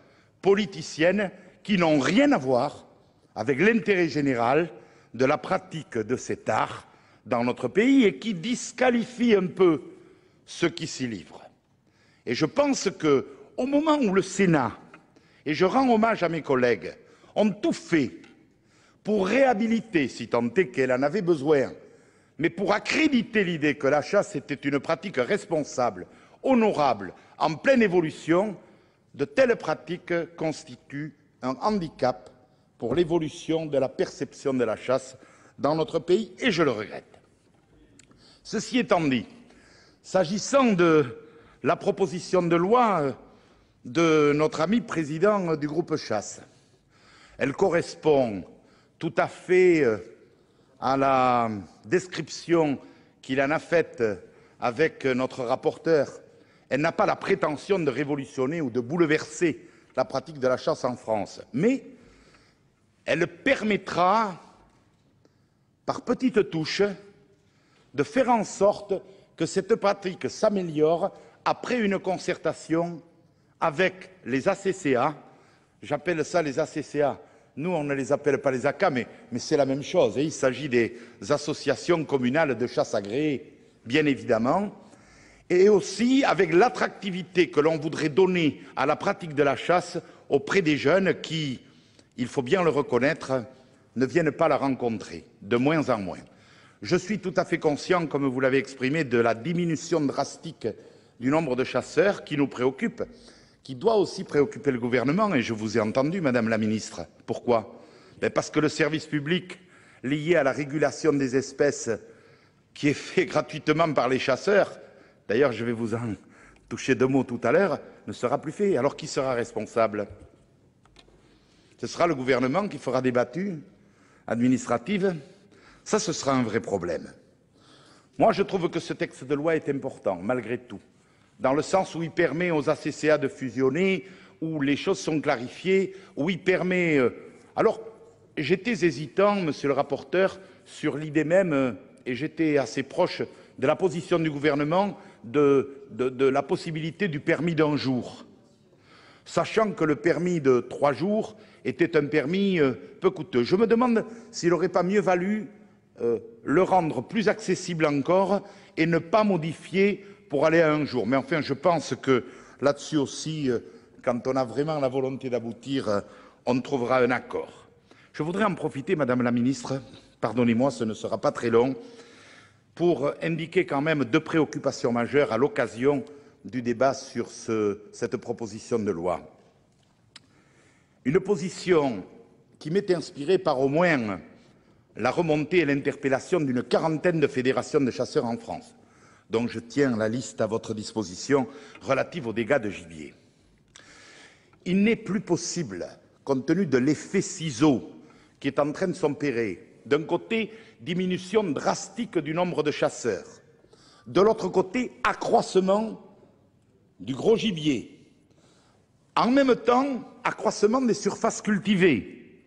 politiciennes qui n'ont rien à voir avec l'intérêt général de la pratique de cet art dans notre pays et qui disqualifient un peu ceux qui s'y livrent. Et je pense qu'au moment où le Sénat, et je rends hommage à mes collègues, ont tout fait pour réhabiliter, si tant est qu'elle en avait besoin, mais pour accréditer l'idée que la chasse était une pratique responsable, honorable, en pleine évolution, de telles pratiques constituent un handicap pour l'évolution de la perception de la chasse dans notre pays, et je le regrette. Ceci étant dit, s'agissant de la proposition de loi de notre ami président du groupe chasse, elle correspond tout à fait à la description qu'il en a faite avec notre rapporteur. Elle n'a pas la prétention de révolutionner ou de bouleverser la pratique de la chasse en France, mais elle permettra, par petites touches, de faire en sorte que cette pratique s'améliore après une concertation avec les ACCA. J'appelle ça les ACCA. Nous, on ne les appelle pas les ACA, mais c'est la même chose. Il s'agit des associations communales de chasse agréées, bien évidemment, et aussi avec l'attractivité que l'on voudrait donner à la pratique de la chasse auprès des jeunes qui, il faut bien le reconnaître, ne viennent pas la rencontrer, de moins en moins. Je suis tout à fait conscient, comme vous l'avez exprimé, de la diminution drastique du nombre de chasseurs qui nous préoccupe, qui doit aussi préoccuper le gouvernement, et je vous ai entendu, Madame la Ministre. Pourquoi? Parce que le service public lié à la régulation des espèces, qui est fait gratuitement par les chasseurs, d'ailleurs je vais vous en toucher 2 mots tout à l'heure, ne sera plus fait. Alors qui sera responsable? Ce sera le gouvernement qui fera des battues administratives. Ça, ce sera un vrai problème. Moi, je trouve que ce texte de loi est important, malgré tout, dans le sens où il permet aux ACCA de fusionner, où les choses sont clarifiées, où il permet... Alors, j'étais hésitant, monsieur le rapporteur, sur l'idée même, et j'étais assez proche de la position du gouvernement, de la possibilité du permis d'1 jour, sachant que le permis de 3 jours était un permis peu coûteux. Je me demande s'il n'aurait pas mieux valu le rendre plus accessible encore et ne pas modifier pour aller à 1 jour. Mais enfin, je pense que là-dessus aussi, quand on a vraiment la volonté d'aboutir, on trouvera un accord. Je voudrais en profiter, Madame la Ministre, pardonnez-moi, ce ne sera pas très long, pour indiquer quand même 2 préoccupations majeures à l'occasion du débat sur cette proposition de loi. Une position qui m'est inspirée par au moins la remontée et l'interpellation d'une 40aine de fédérations de chasseurs en France, dont je tiens la liste à votre disposition relative aux dégâts de gibier. Il n'est plus possible, compte tenu de l'effet ciseau qui est en train de s'opérer, d'un côté, diminution drastique du nombre de chasseurs, de l'autre côté, accroissement du gros gibier, en même temps, accroissement des surfaces cultivées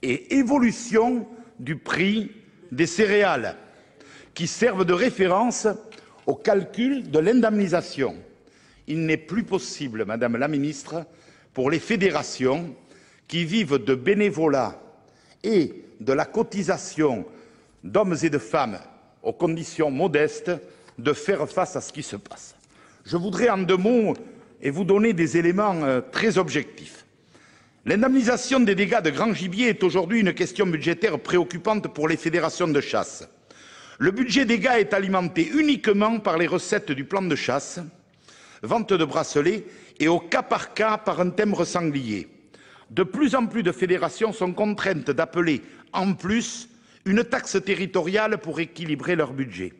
et évolution du prix des céréales, qui servent de référence au calcul de l'indemnisation. Il n'est plus possible, Madame la Ministre, pour les fédérations qui vivent de bénévolat et de la cotisation d'hommes et de femmes aux conditions modestes de faire face à ce qui se passe. Je voudrais en 2 mots et vous donner des éléments très objectifs. L'indemnisation des dégâts de grand gibier est aujourd'hui une question budgétaire préoccupante pour les fédérations de chasse. Le budget dégâts est alimenté uniquement par les recettes du plan de chasse, vente de bracelets et au cas par cas par un timbre sanglier. De plus en plus de fédérations sont contraintes d'appeler en plus une taxe territoriale pour équilibrer leur budget.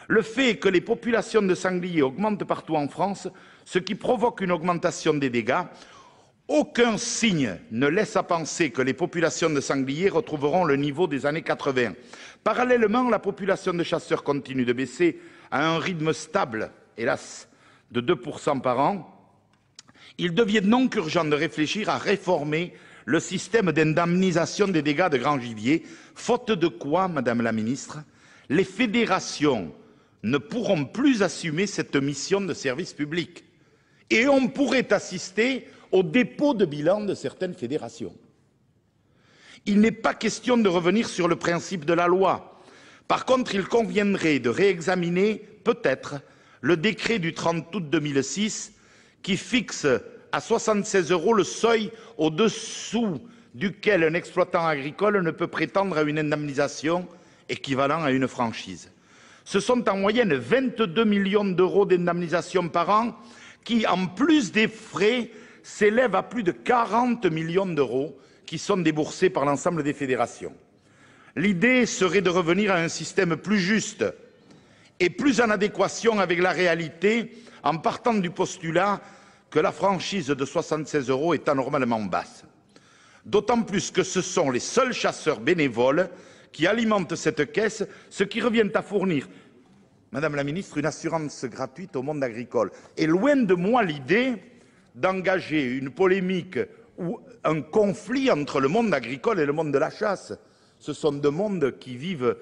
Le fait est que les populations de sangliers augmentent partout en France, ce qui provoque une augmentation des dégâts. Aucun signe ne laisse à penser que les populations de sangliers retrouveront le niveau des années 80. Parallèlement, la population de chasseurs continue de baisser à un rythme stable, hélas, de 2% par an. Il devient donc urgent de réfléchir à réformer le système d'indemnisation des dégâts de grand gibier, faute de quoi, Madame la Ministre, les fédérations ne pourront plus assumer cette mission de service public. Et on pourrait assister au dépôt de bilan de certaines fédérations. Il n'est pas question de revenir sur le principe de la loi. Par contre, il conviendrait de réexaminer, peut-être, le décret du 30 août 2006 qui fixe à 76 € le seuil au-dessous duquel un exploitant agricole ne peut prétendre à une indemnisation équivalente à une franchise. Ce sont en moyenne 22 millions d'euros d'indemnisation par an qui, en plus des frais, s'élèvent à plus de 40 millions d'euros qui sont déboursés par l'ensemble des fédérations. L'idée serait de revenir à un système plus juste et plus en adéquation avec la réalité, en partant du postulat que la franchise de 76 € est anormalement basse. D'autant plus que ce sont les seuls chasseurs bénévoles qui alimentent cette caisse, ce qui revient à fournir, Madame la Ministre, une assurance gratuite au monde agricole. Et loin de moi l'idée d'engager une polémique ou un conflit entre le monde agricole et le monde de la chasse. Ce sont deux mondes qui vivent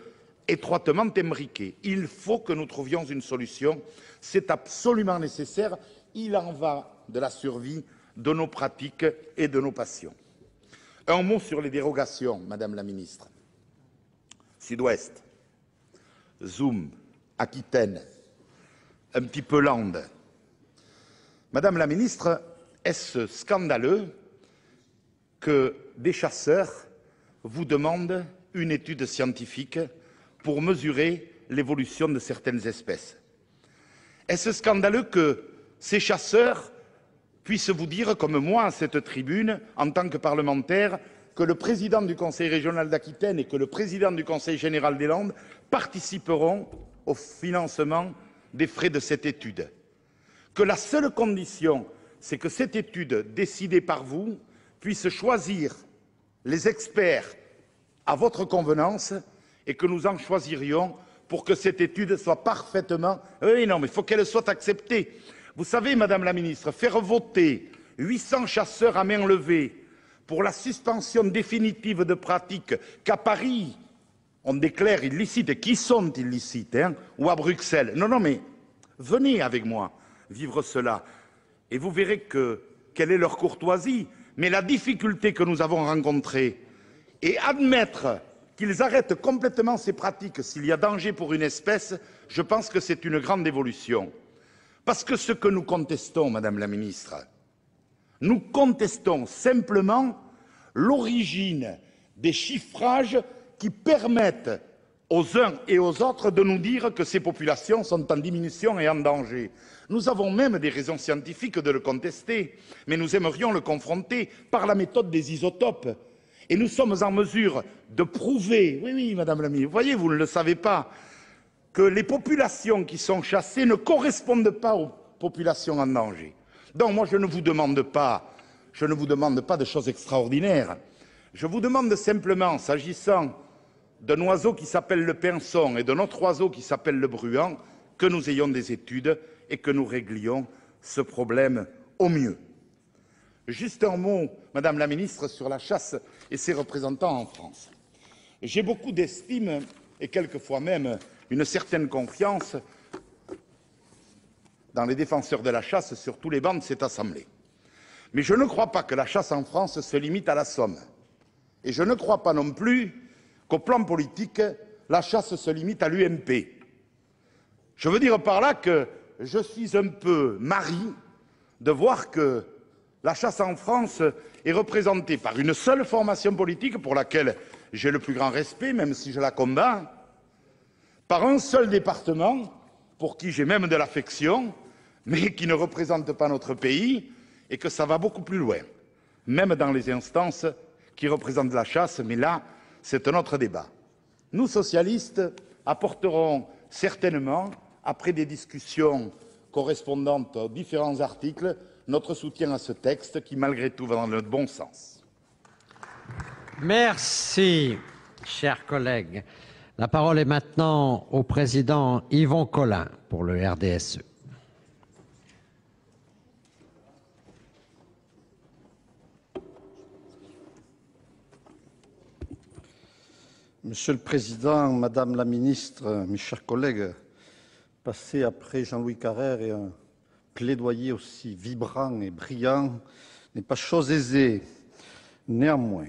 étroitement imbriqués. Il faut que nous trouvions une solution. C'est absolument nécessaire. Il en va de la survie de nos pratiques et de nos passions. Un mot sur les dérogations, Madame la Ministre. Sud-Ouest, Zoom, Aquitaine, un petit peu Landes. Madame la Ministre, est-ce scandaleux que des chasseurs vous demandent une étude scientifique pour mesurer l'évolution de certaines espèces? Est-ce scandaleux que ces chasseurs puissent vous dire, comme moi à cette tribune, en tant que parlementaire, que le président du Conseil régional d'Aquitaine et que le président du Conseil général des Landes participeront au financement des frais de cette étude? Que la seule condition, c'est que cette étude, décidée par vous, puisse choisir les experts à votre convenance et que nous en choisirions pour que cette étude soit parfaitement... Oui, non, mais il faut qu'elle soit acceptée. Vous savez, Madame la Ministre, faire voter 800 chasseurs à main levée pour la suspension définitive de pratiques qu'à Paris, on déclare illicites, et qui sont illicites, ou à Bruxelles. Non, non, mais venez avec moi vivre cela, et vous verrez quelle est leur courtoisie. Mais la difficulté que nous avons rencontrée, et admettre qu'ils arrêtent complètement ces pratiques s'il y a danger pour une espèce, je pense que c'est une grande évolution. Parce que ce que nous contestons, Madame la Ministre, nous contestons simplement l'origine des chiffrages qui permettent aux uns et aux autres de nous dire que ces populations sont en diminution et en danger. Nous avons même des raisons scientifiques de le contester, mais nous aimerions le confronter par la méthode des isotopes. Et nous sommes en mesure de prouver, oui, Madame la Ministre, vous voyez, vous ne le savez pas, que les populations qui sont chassées ne correspondent pas aux populations en danger. Donc moi, je ne vous demande pas de choses extraordinaires. Je vous demande simplement, s'agissant d'un oiseau qui s'appelle le pinson et d'un autre oiseau qui s'appelle le bruant, que nous ayons des études et que nous réglions ce problème au mieux. Juste un mot, Madame la Ministre, sur la chasse et ses représentants en France. J'ai beaucoup d'estime et quelquefois même une certaine confiance dans les défenseurs de la chasse sur tous les bancs de cette Assemblée. Mais je ne crois pas que la chasse en France se limite à la Somme. Et je ne crois pas non plus qu'au plan politique, la chasse se limite à l'UMP. Je veux dire par là que je suis un peu marri de voir que la chasse en France est représentée par une seule formation politique pour laquelle j'ai le plus grand respect, même si je la combats, par un seul département, pour qui j'ai même de l'affection, mais qui ne représente pas notre pays, et que ça va beaucoup plus loin, même dans les instances qui représentent la chasse, mais là, c'est un autre débat. Nous, socialistes, apporterons certainement, après des discussions correspondantes aux différents articles, notre soutien à ce texte qui, malgré tout, va dans le bon sens. Merci, chers collègues. La parole est maintenant au président Yvon Collin pour le RDSE. Monsieur le Président, Madame la Ministre, mes chers collègues, passer après Jean-Louis Carrère et un plaidoyer aussi vibrant et brillant n'est pas chose aisée. Néanmoins,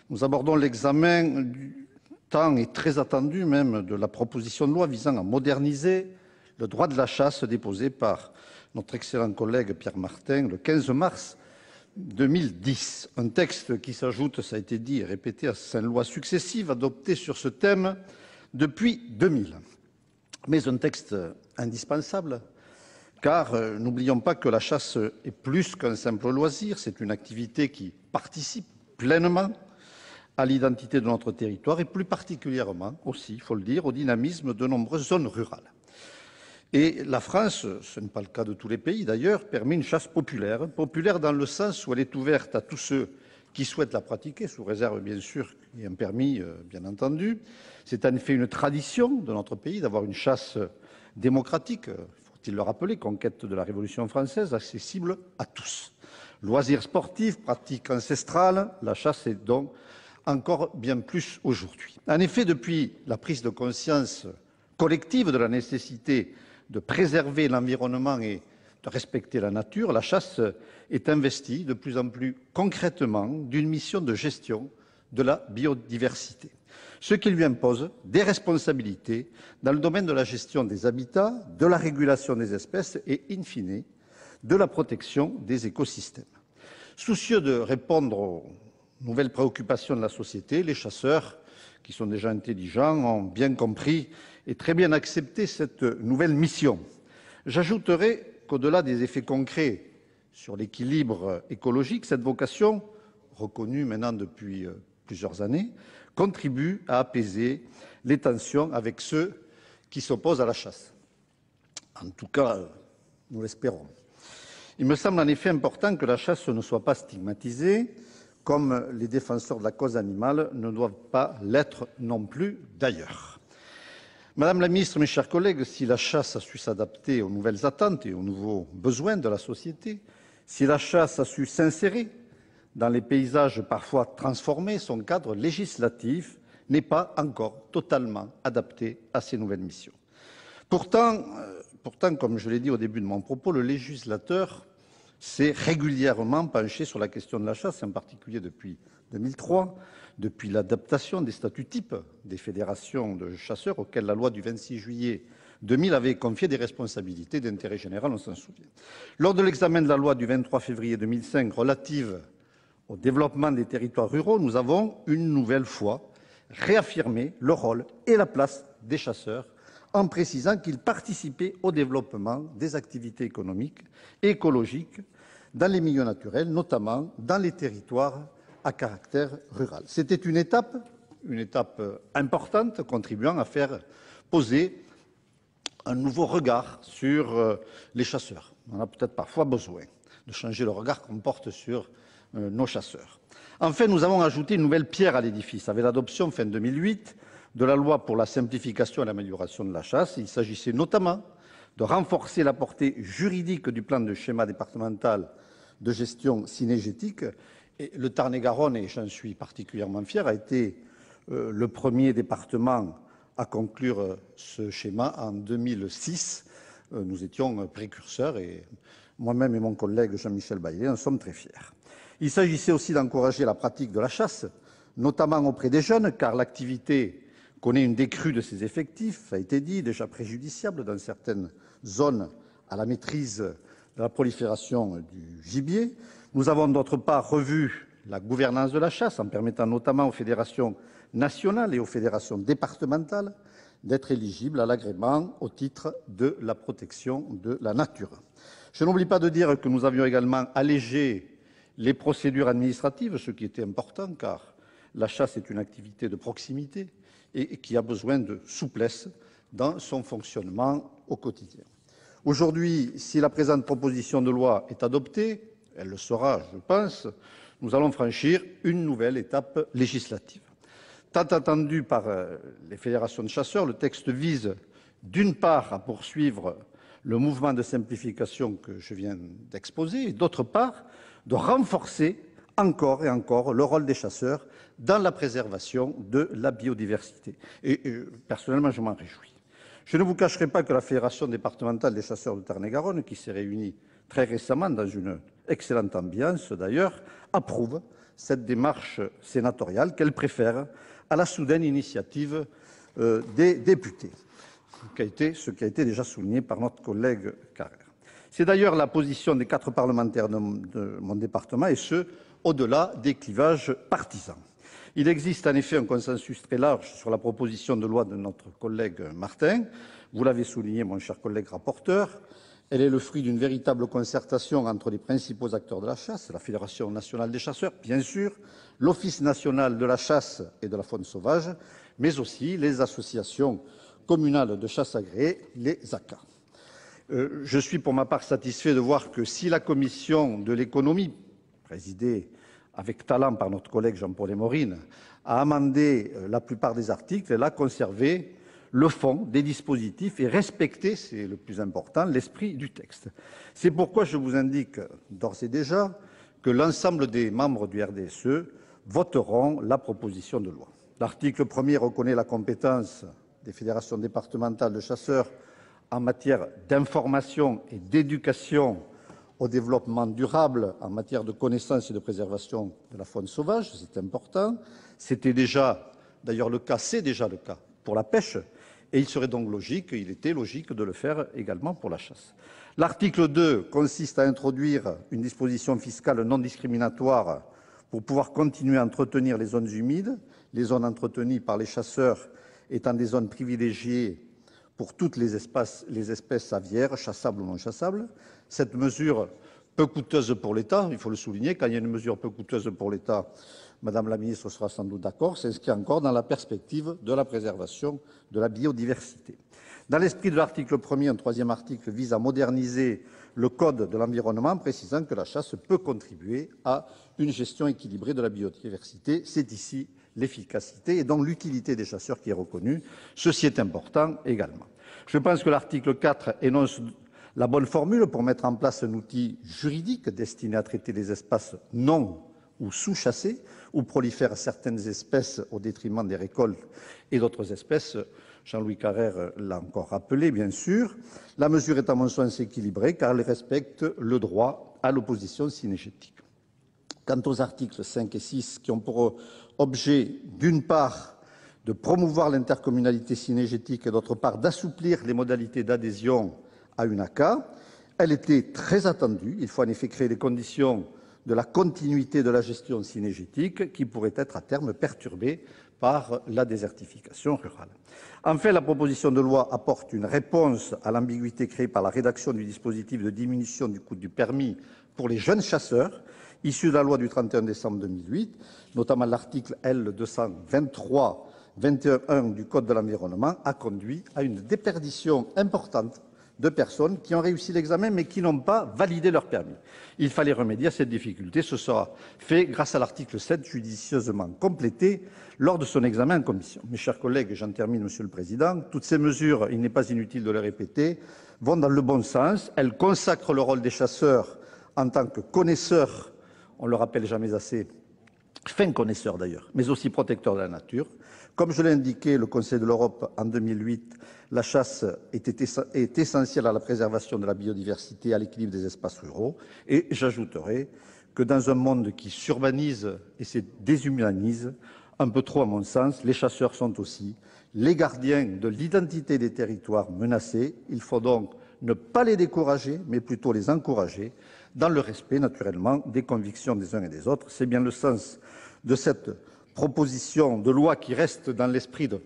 nous abordons l'examen du temps et très attendu même de la proposition de loi visant à moderniser le droit de la chasse déposée par notre excellent collègue Pierre Martin le 15 mars 2010. Un texte qui s'ajoute, ça a été dit et répété, à 5 lois successives adoptées sur ce thème depuis 2000. Mais un texte indispensable, car n'oublions pas que la chasse est plus qu'un simple loisir, c'est une activité qui participe pleinement à l'identité de notre territoire et plus particulièrement aussi, il faut le dire, au dynamisme de nombreuses zones rurales. Et la France, ce n'est pas le cas de tous les pays d'ailleurs, permet une chasse populaire, populaire dans le sens où elle est ouverte à tous ceux qui souhaitent la pratiquer, sous réserve bien sûr qu'il y ait un permis, bien entendu. C'est en effet une tradition de notre pays d'avoir une chasse démocratique, faut-il le rappeler, conquête de la Révolution française, accessible à tous. Loisirs sportifs, pratiques ancestrales, la chasse est donc encore bien plus aujourd'hui. En effet, depuis la prise de conscience collective de la nécessité de préserver l'environnement et de respecter la nature, la chasse est investie de plus en plus concrètement d'une mission de gestion de la biodiversité, ce qui lui impose des responsabilités dans le domaine de la gestion des habitats, de la régulation des espèces et, in fine, de la protection des écosystèmes. Soucieux de répondre aux nouvelles préoccupations de la société, les chasseurs, qui sont déjà intelligents, ont bien compris et très bien accepté cette nouvelle mission. J'ajouterai qu'au-delà des effets concrets sur l'équilibre écologique, cette vocation, reconnue maintenant depuis plusieurs années, contribue à apaiser les tensions avec ceux qui s'opposent à la chasse. En tout cas, nous l'espérons. Il me semble en effet important que la chasse ne soit pas stigmatisée, comme les défenseurs de la cause animale ne doivent pas l'être non plus d'ailleurs. Madame la ministre, mes chers collègues, si la chasse a su s'adapter aux nouvelles attentes et aux nouveaux besoins de la société, si la chasse a su s'insérer dans les paysages parfois transformés, son cadre législatif n'est pas encore totalement adapté à ces nouvelles missions. Pourtant, comme je l'ai dit au début de mon propos, le législateur s'est régulièrement penché sur la question de la chasse, en particulier depuis 2003, depuis l'adaptation des statuts types des fédérations de chasseurs auxquelles la loi du 26 juillet 2000 avait confié des responsabilités d'intérêt général, on s'en souvient. Lors de l'examen de la loi du 23 février 2005 relative au développement des territoires ruraux, nous avons une nouvelle fois réaffirmé le rôle et la place des chasseurs en précisant qu'ils participaient au développement des activités économiques et écologiques dans les milieux naturels, notamment dans les territoires à caractère rural. C'était une étape importante, contribuant à faire poser un nouveau regard sur les chasseurs. On a peut-être parfois besoin de changer le regard qu'on porte sur nos chasseurs. Enfin, nous avons ajouté une nouvelle pierre à l'édifice avec l'adoption, fin 2008, de la loi pour la simplification et l'amélioration de la chasse. Il s'agissait notamment de renforcer la portée juridique du plan de schéma départemental de gestion cynégétique. Et le Tarn-et-Garonne, et j'en suis particulièrement fier, a été le premier département à conclure ce schéma en 2006. Nous étions précurseurs et moi-même et mon collègue Jean-Michel Baillet en sommes très fiers. Il s'agissait aussi d'encourager la pratique de la chasse, notamment auprès des jeunes, car l'activité connaît une décrue de ses effectifs, ça a été dit, déjà préjudiciable dans certaines zones à la maîtrise de la prolifération du gibier. Nous avons d'autre part revu la gouvernance de la chasse en permettant notamment aux fédérations nationales et aux fédérations départementales d'être éligibles à l'agrément au titre de la protection de la nature. Je n'oublie pas de dire que nous avions également allégé les procédures administratives, ce qui était important car la chasse est une activité de proximité et qui a besoin de souplesse dans son fonctionnement au quotidien. Aujourd'hui, si la présente proposition de loi est adoptée, elle le sera, je pense, nous allons franchir une nouvelle étape législative. Tant attendu par les fédérations de chasseurs, le texte vise d'une part à poursuivre le mouvement de simplification que je viens d'exposer et d'autre part de renforcer encore et encore le rôle des chasseurs dans la préservation de la biodiversité. Et personnellement, je m'en réjouis. Je ne vous cacherai pas que la Fédération départementale des chasseurs de Tarn-et-Garonne, qui s'est réunie très récemment dans une excellente ambiance d'ailleurs, approuve cette démarche sénatoriale qu'elle préfère à la soudaine initiative des députés, ce qui a été déjà souligné par notre collègue Carrère. C'est d'ailleurs la position des 4 parlementaires de mon département, et ce, au-delà des clivages partisans. Il existe en effet un consensus très large sur la proposition de loi de notre collègue Martin. Vous l'avez souligné, mon cher collègue rapporteur. Elle est le fruit d'une véritable concertation entre les principaux acteurs de la chasse, la Fédération nationale des chasseurs, bien sûr, l'Office national de la chasse et de la faune sauvage, mais aussi les associations communales de chasse agréées, les ACA. Je suis pour ma part satisfait de voir que si la commission de l'économie, présidée avec talent par notre collègue Jean-Paul Émorine, a amendé la plupart des articles, elle a conservé le fond des dispositifs et respecté, c'est le plus important, l'esprit du texte. C'est pourquoi je vous indique d'ores et déjà que l'ensemble des membres du RDSE voteront la proposition de loi. L'article 1er reconnaît la compétence des fédérations départementales de chasseurs en matière d'information et d'éducation au développement durable, en matière de connaissance et de préservation de la faune sauvage, c'est important. C'était déjà, d'ailleurs le cas, c'est déjà le cas pour la pêche, et il serait donc logique, il était logique de le faire également pour la chasse. L'article 2 consiste à introduire une disposition fiscale non discriminatoire pour pouvoir continuer à entretenir les zones humides, les zones entretenues par les chasseurs étant des zones privilégiées pour toutes les espèces aviaires, chassables ou non chassables. Cette mesure peu coûteuse pour l'État, il faut le souligner, quand il y a une mesure peu coûteuse pour l'État, Madame la ministre sera sans doute d'accord, s'inscrit encore dans la perspective de la préservation de la biodiversité. Dans l'esprit de l'article 1er, un troisième article vise à moderniser le Code de l'environnement, précisant que la chasse peut contribuer à une gestion équilibrée de la biodiversité. C'est ici l'efficacité et donc l'utilité des chasseurs qui est reconnue. Ceci est important également. Je pense que l'article 4 énonce la bonne formule pour mettre en place un outil juridique destiné à traiter les espaces non ou sous-chassés, où prolifèrent certaines espèces au détriment des récoltes et d'autres espèces. Jean-Louis Carrère l'a encore rappelé, bien sûr. La mesure est à mon sens équilibrée car elle respecte le droit à l'opposition cynégétique. Quant aux articles 5 et 6 qui ont pour objet, d'une part, de promouvoir l'intercommunalité cynégétique et d'autre part, d'assouplir les modalités d'adhésion à une ACA, elle était très attendue. Il faut en effet créer les conditions de la continuité de la gestion cynégétique qui pourrait être à terme perturbée par la désertification rurale. Enfin, la proposition de loi apporte une réponse à l'ambiguïté créée par la rédaction du dispositif de diminution du coût du permis pour les jeunes chasseurs, issu de la loi du 31 décembre 2008, notamment l'article L. 223-21 du Code de l'environnement, a conduit à une déperdition importante de personnes qui ont réussi l'examen mais qui n'ont pas validé leur permis. Il fallait remédier à cette difficulté. Ce sera fait grâce à l'article 7, judicieusement complété lors de son examen en commission. Mes chers collègues, et j'en termine, Monsieur le Président, toutes ces mesures, il n'est pas inutile de le répéter, vont dans le bon sens. Elles consacrent le rôle des chasseurs en tant que connaisseurs, on ne le rappelle jamais assez, fin connaisseurs d'ailleurs, mais aussi protecteurs de la nature. Comme je l'ai indiqué, le Conseil de l'Europe en 2008, la chasse est essentielle à la préservation de la biodiversité et à l'équilibre des espaces ruraux. Et j'ajouterai que dans un monde qui s'urbanise et se déshumanise, un peu trop à mon sens, les chasseurs sont aussi les gardiens de l'identité des territoires menacés. Il faut donc ne pas les décourager, mais plutôt les encourager, dans le respect, naturellement, des convictions des uns et des autres. C'est bien le sens de cette proposition de loi qui reste dans l'esprit de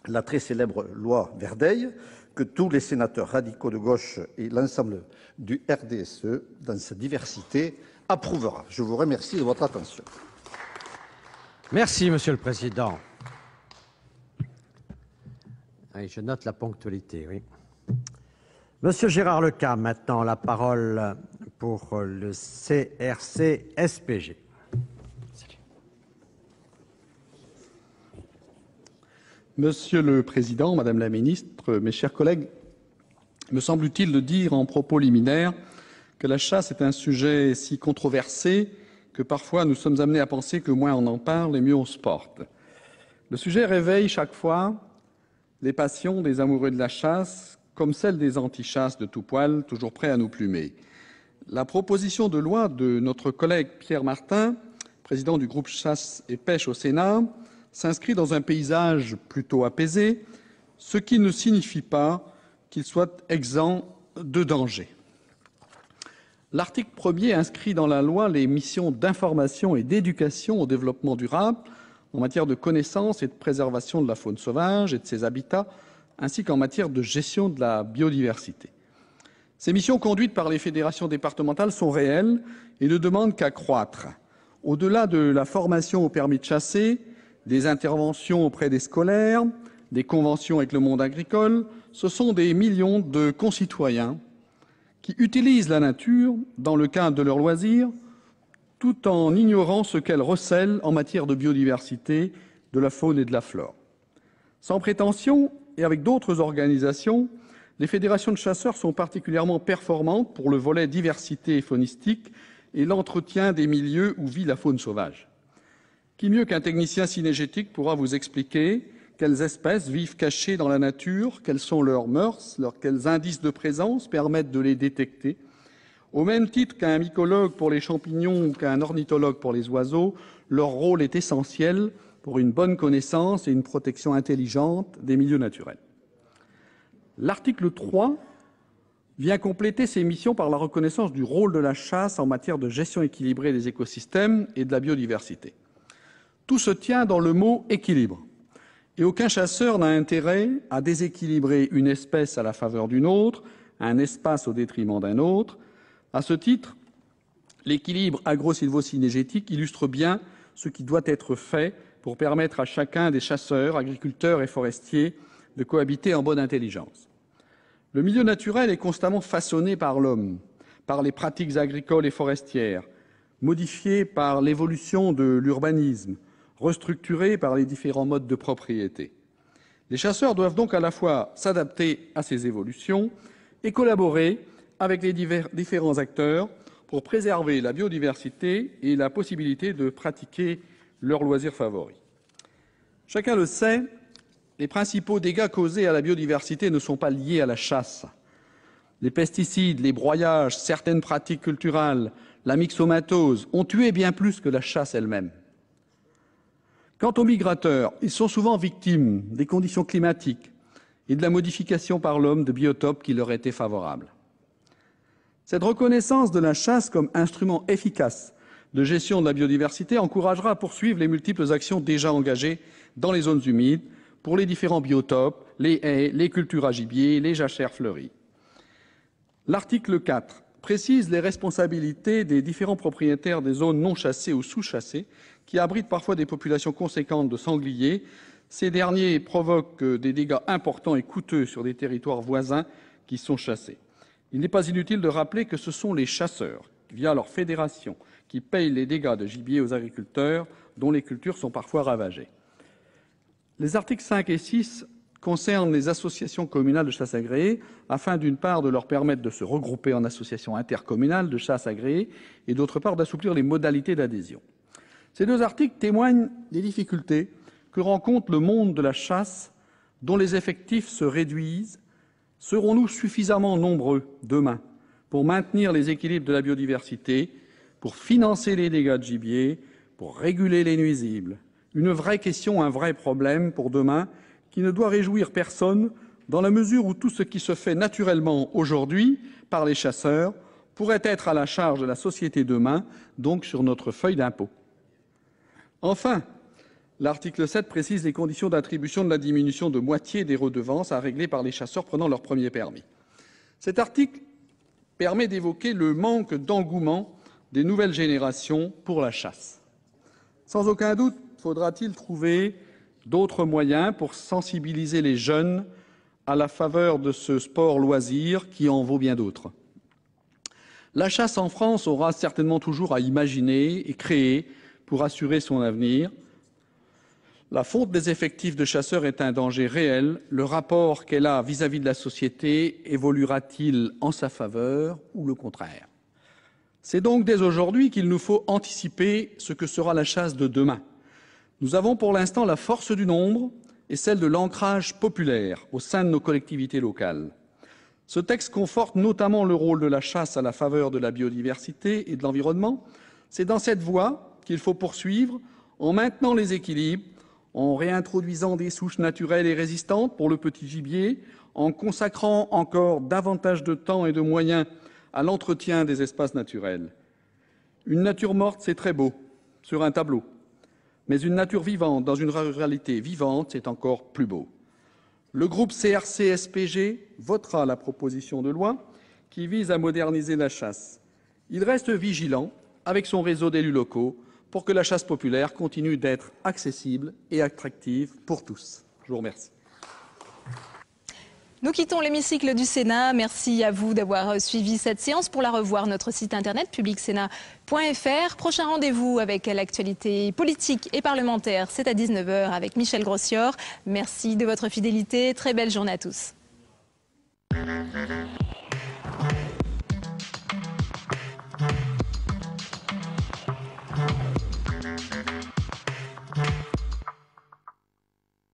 la très célèbre loi Verdeil, que tous les sénateurs radicaux de gauche et l'ensemble du RDSE, dans sa diversité, approuvera. Je vous remercie de votre attention. Merci, Monsieur le Président. Oui, je note la ponctualité, oui. Monsieur Gérard Lecam, maintenant la parole pour le CRC-SPG. Monsieur le Président, Madame la Ministre, mes chers collègues, me semble utile de dire en propos liminaire que la chasse est un sujet si controversé que parfois nous sommes amenés à penser que moins on en parle et mieux on se porte. Le sujet réveille chaque fois les passions des amoureux de la chasse, comme celles des anti-chasses de tout poil, toujours prêts à nous plumer. La proposition de loi de notre collègue Pierre Martin, président du groupe Chasse et Pêche au Sénat, s'inscrit dans un paysage plutôt apaisé, ce qui ne signifie pas qu'il soit exempt de danger. L'article 1er inscrit dans la loi les missions d'information et d'éducation au développement durable en matière de connaissance et de préservation de la faune sauvage et de ses habitats, ainsi qu'en matière de gestion de la biodiversité. Ces missions conduites par les fédérations départementales sont réelles et ne demandent qu'à croître. Au-delà de la formation au permis de chasser, des interventions auprès des scolaires, des conventions avec le monde agricole, ce sont des millions de concitoyens qui utilisent la nature dans le cadre de leurs loisirs, tout en ignorant ce qu'elle recèle en matière de biodiversité, de la faune et de la flore. Sans prétention, et avec d'autres organisations, les fédérations de chasseurs sont particulièrement performantes pour le volet diversité faunistique et l'entretien des milieux où vit la faune sauvage. Qui mieux qu'un technicien cynégétique pourra vous expliquer quelles espèces vivent cachées dans la nature, quelles sont leurs mœurs, quels indices de présence permettent de les détecter. Au même titre qu'un mycologue pour les champignons ou qu'un ornithologue pour les oiseaux, leur rôle est essentiel pour une bonne connaissance et une protection intelligente des milieux naturels. L'article 3 vient compléter ces missions par la reconnaissance du rôle de la chasse en matière de gestion équilibrée des écosystèmes et de la biodiversité. Tout se tient dans le mot « équilibre ». Et aucun chasseur n'a intérêt à déséquilibrer une espèce à la faveur d'une autre, un espace au détriment d'un autre. À ce titre, l'équilibre agro-sylvo-cynégétique illustre bien ce qui doit être fait pour permettre à chacun des chasseurs, agriculteurs et forestiers de cohabiter en bonne intelligence. Le milieu naturel est constamment façonné par l'homme, par les pratiques agricoles et forestières, modifié par l'évolution de l'urbanisme, restructuré par les différents modes de propriété. Les chasseurs doivent donc à la fois s'adapter à ces évolutions et collaborer avec les différents acteurs pour préserver la biodiversité et la possibilité de pratiquer leurs loisirs favoris. Chacun le sait, les principaux dégâts causés à la biodiversité ne sont pas liés à la chasse. Les pesticides, les broyages, certaines pratiques culturales, la myxomatose ont tué bien plus que la chasse elle-même. Quant aux migrateurs, ils sont souvent victimes des conditions climatiques et de la modification par l'homme de biotopes qui leur étaient favorables. Cette reconnaissance de la chasse comme instrument efficace de gestion de la biodiversité encouragera à poursuivre les multiples actions déjà engagées dans les zones humides pour les différents biotopes, les haies, les cultures à gibier, les jachères fleuries. L'article 4 précise les responsabilités des différents propriétaires des zones non chassées ou sous-chassées qui abritent parfois des populations conséquentes de sangliers. Ces derniers provoquent des dégâts importants et coûteux sur des territoires voisins qui sont chassés. Il n'est pas inutile de rappeler que ce sont les chasseurs, via leur fédération, qui payent les dégâts de gibier aux agriculteurs dont les cultures sont parfois ravagées. Les articles 5 et 6 concernent les associations communales de chasse agréées, afin d'une part de leur permettre de se regrouper en associations intercommunales de chasse agréées et d'autre part d'assouplir les modalités d'adhésion. Ces deux articles témoignent des difficultés que rencontre le monde de la chasse, dont les effectifs se réduisent. Serons-nous suffisamment nombreux demain pour maintenir les équilibres de la biodiversité, pour financer les dégâts de gibier, pour réguler les nuisibles? Une vraie question, un vrai problème pour demain qui ne doit réjouir personne dans la mesure où tout ce qui se fait naturellement aujourd'hui par les chasseurs pourrait être à la charge de la société demain, donc sur notre feuille d'impôt. Enfin, l'article 7 précise les conditions d'attribution de la diminution de moitié des redevances à régler par les chasseurs prenant leur premier permis. Cet article permet d'évoquer le manque d'engouement des nouvelles générations pour la chasse. Sans aucun doute, faudra-t-il trouver d'autres moyens pour sensibiliser les jeunes à la faveur de ce sport loisir qui en vaut bien d'autres. La chasse en France aura certainement toujours à imaginer et créer pour assurer son avenir. La fonte des effectifs de chasseurs est un danger réel. Le rapport qu'elle a vis-à-vis de la société évoluera-t-il en sa faveur ou le contraire? C'est donc dès aujourd'hui qu'il nous faut anticiper ce que sera la chasse de demain. Nous avons pour l'instant la force du nombre et celle de l'ancrage populaire au sein de nos collectivités locales. Ce texte conforte notamment le rôle de la chasse à la faveur de la biodiversité et de l'environnement. C'est dans cette voie qu'il faut poursuivre en maintenant les équilibres, en réintroduisant des souches naturelles et résistantes pour le petit gibier, en consacrant encore davantage de temps et de moyens à l'entretien des espaces naturels. Une nature morte, c'est très beau, sur un tableau. Mais une nature vivante, dans une ruralité vivante, c'est encore plus beau. Le groupe CRC-SPG votera la proposition de loi qui vise à moderniser la chasse. Il reste vigilant, avec son réseau d'élus locaux, pour que la chasse populaire continue d'être accessible et attractive pour tous. Je vous remercie. Nous quittons l'hémicycle du Sénat. Merci à vous d'avoir suivi cette séance. Pour la revoir, notre site internet publicsénat.fr. Prochain rendez-vous avec l'actualité politique et parlementaire, c'est à 19h avec Michel Grossior. Merci de votre fidélité. Très belle journée à tous.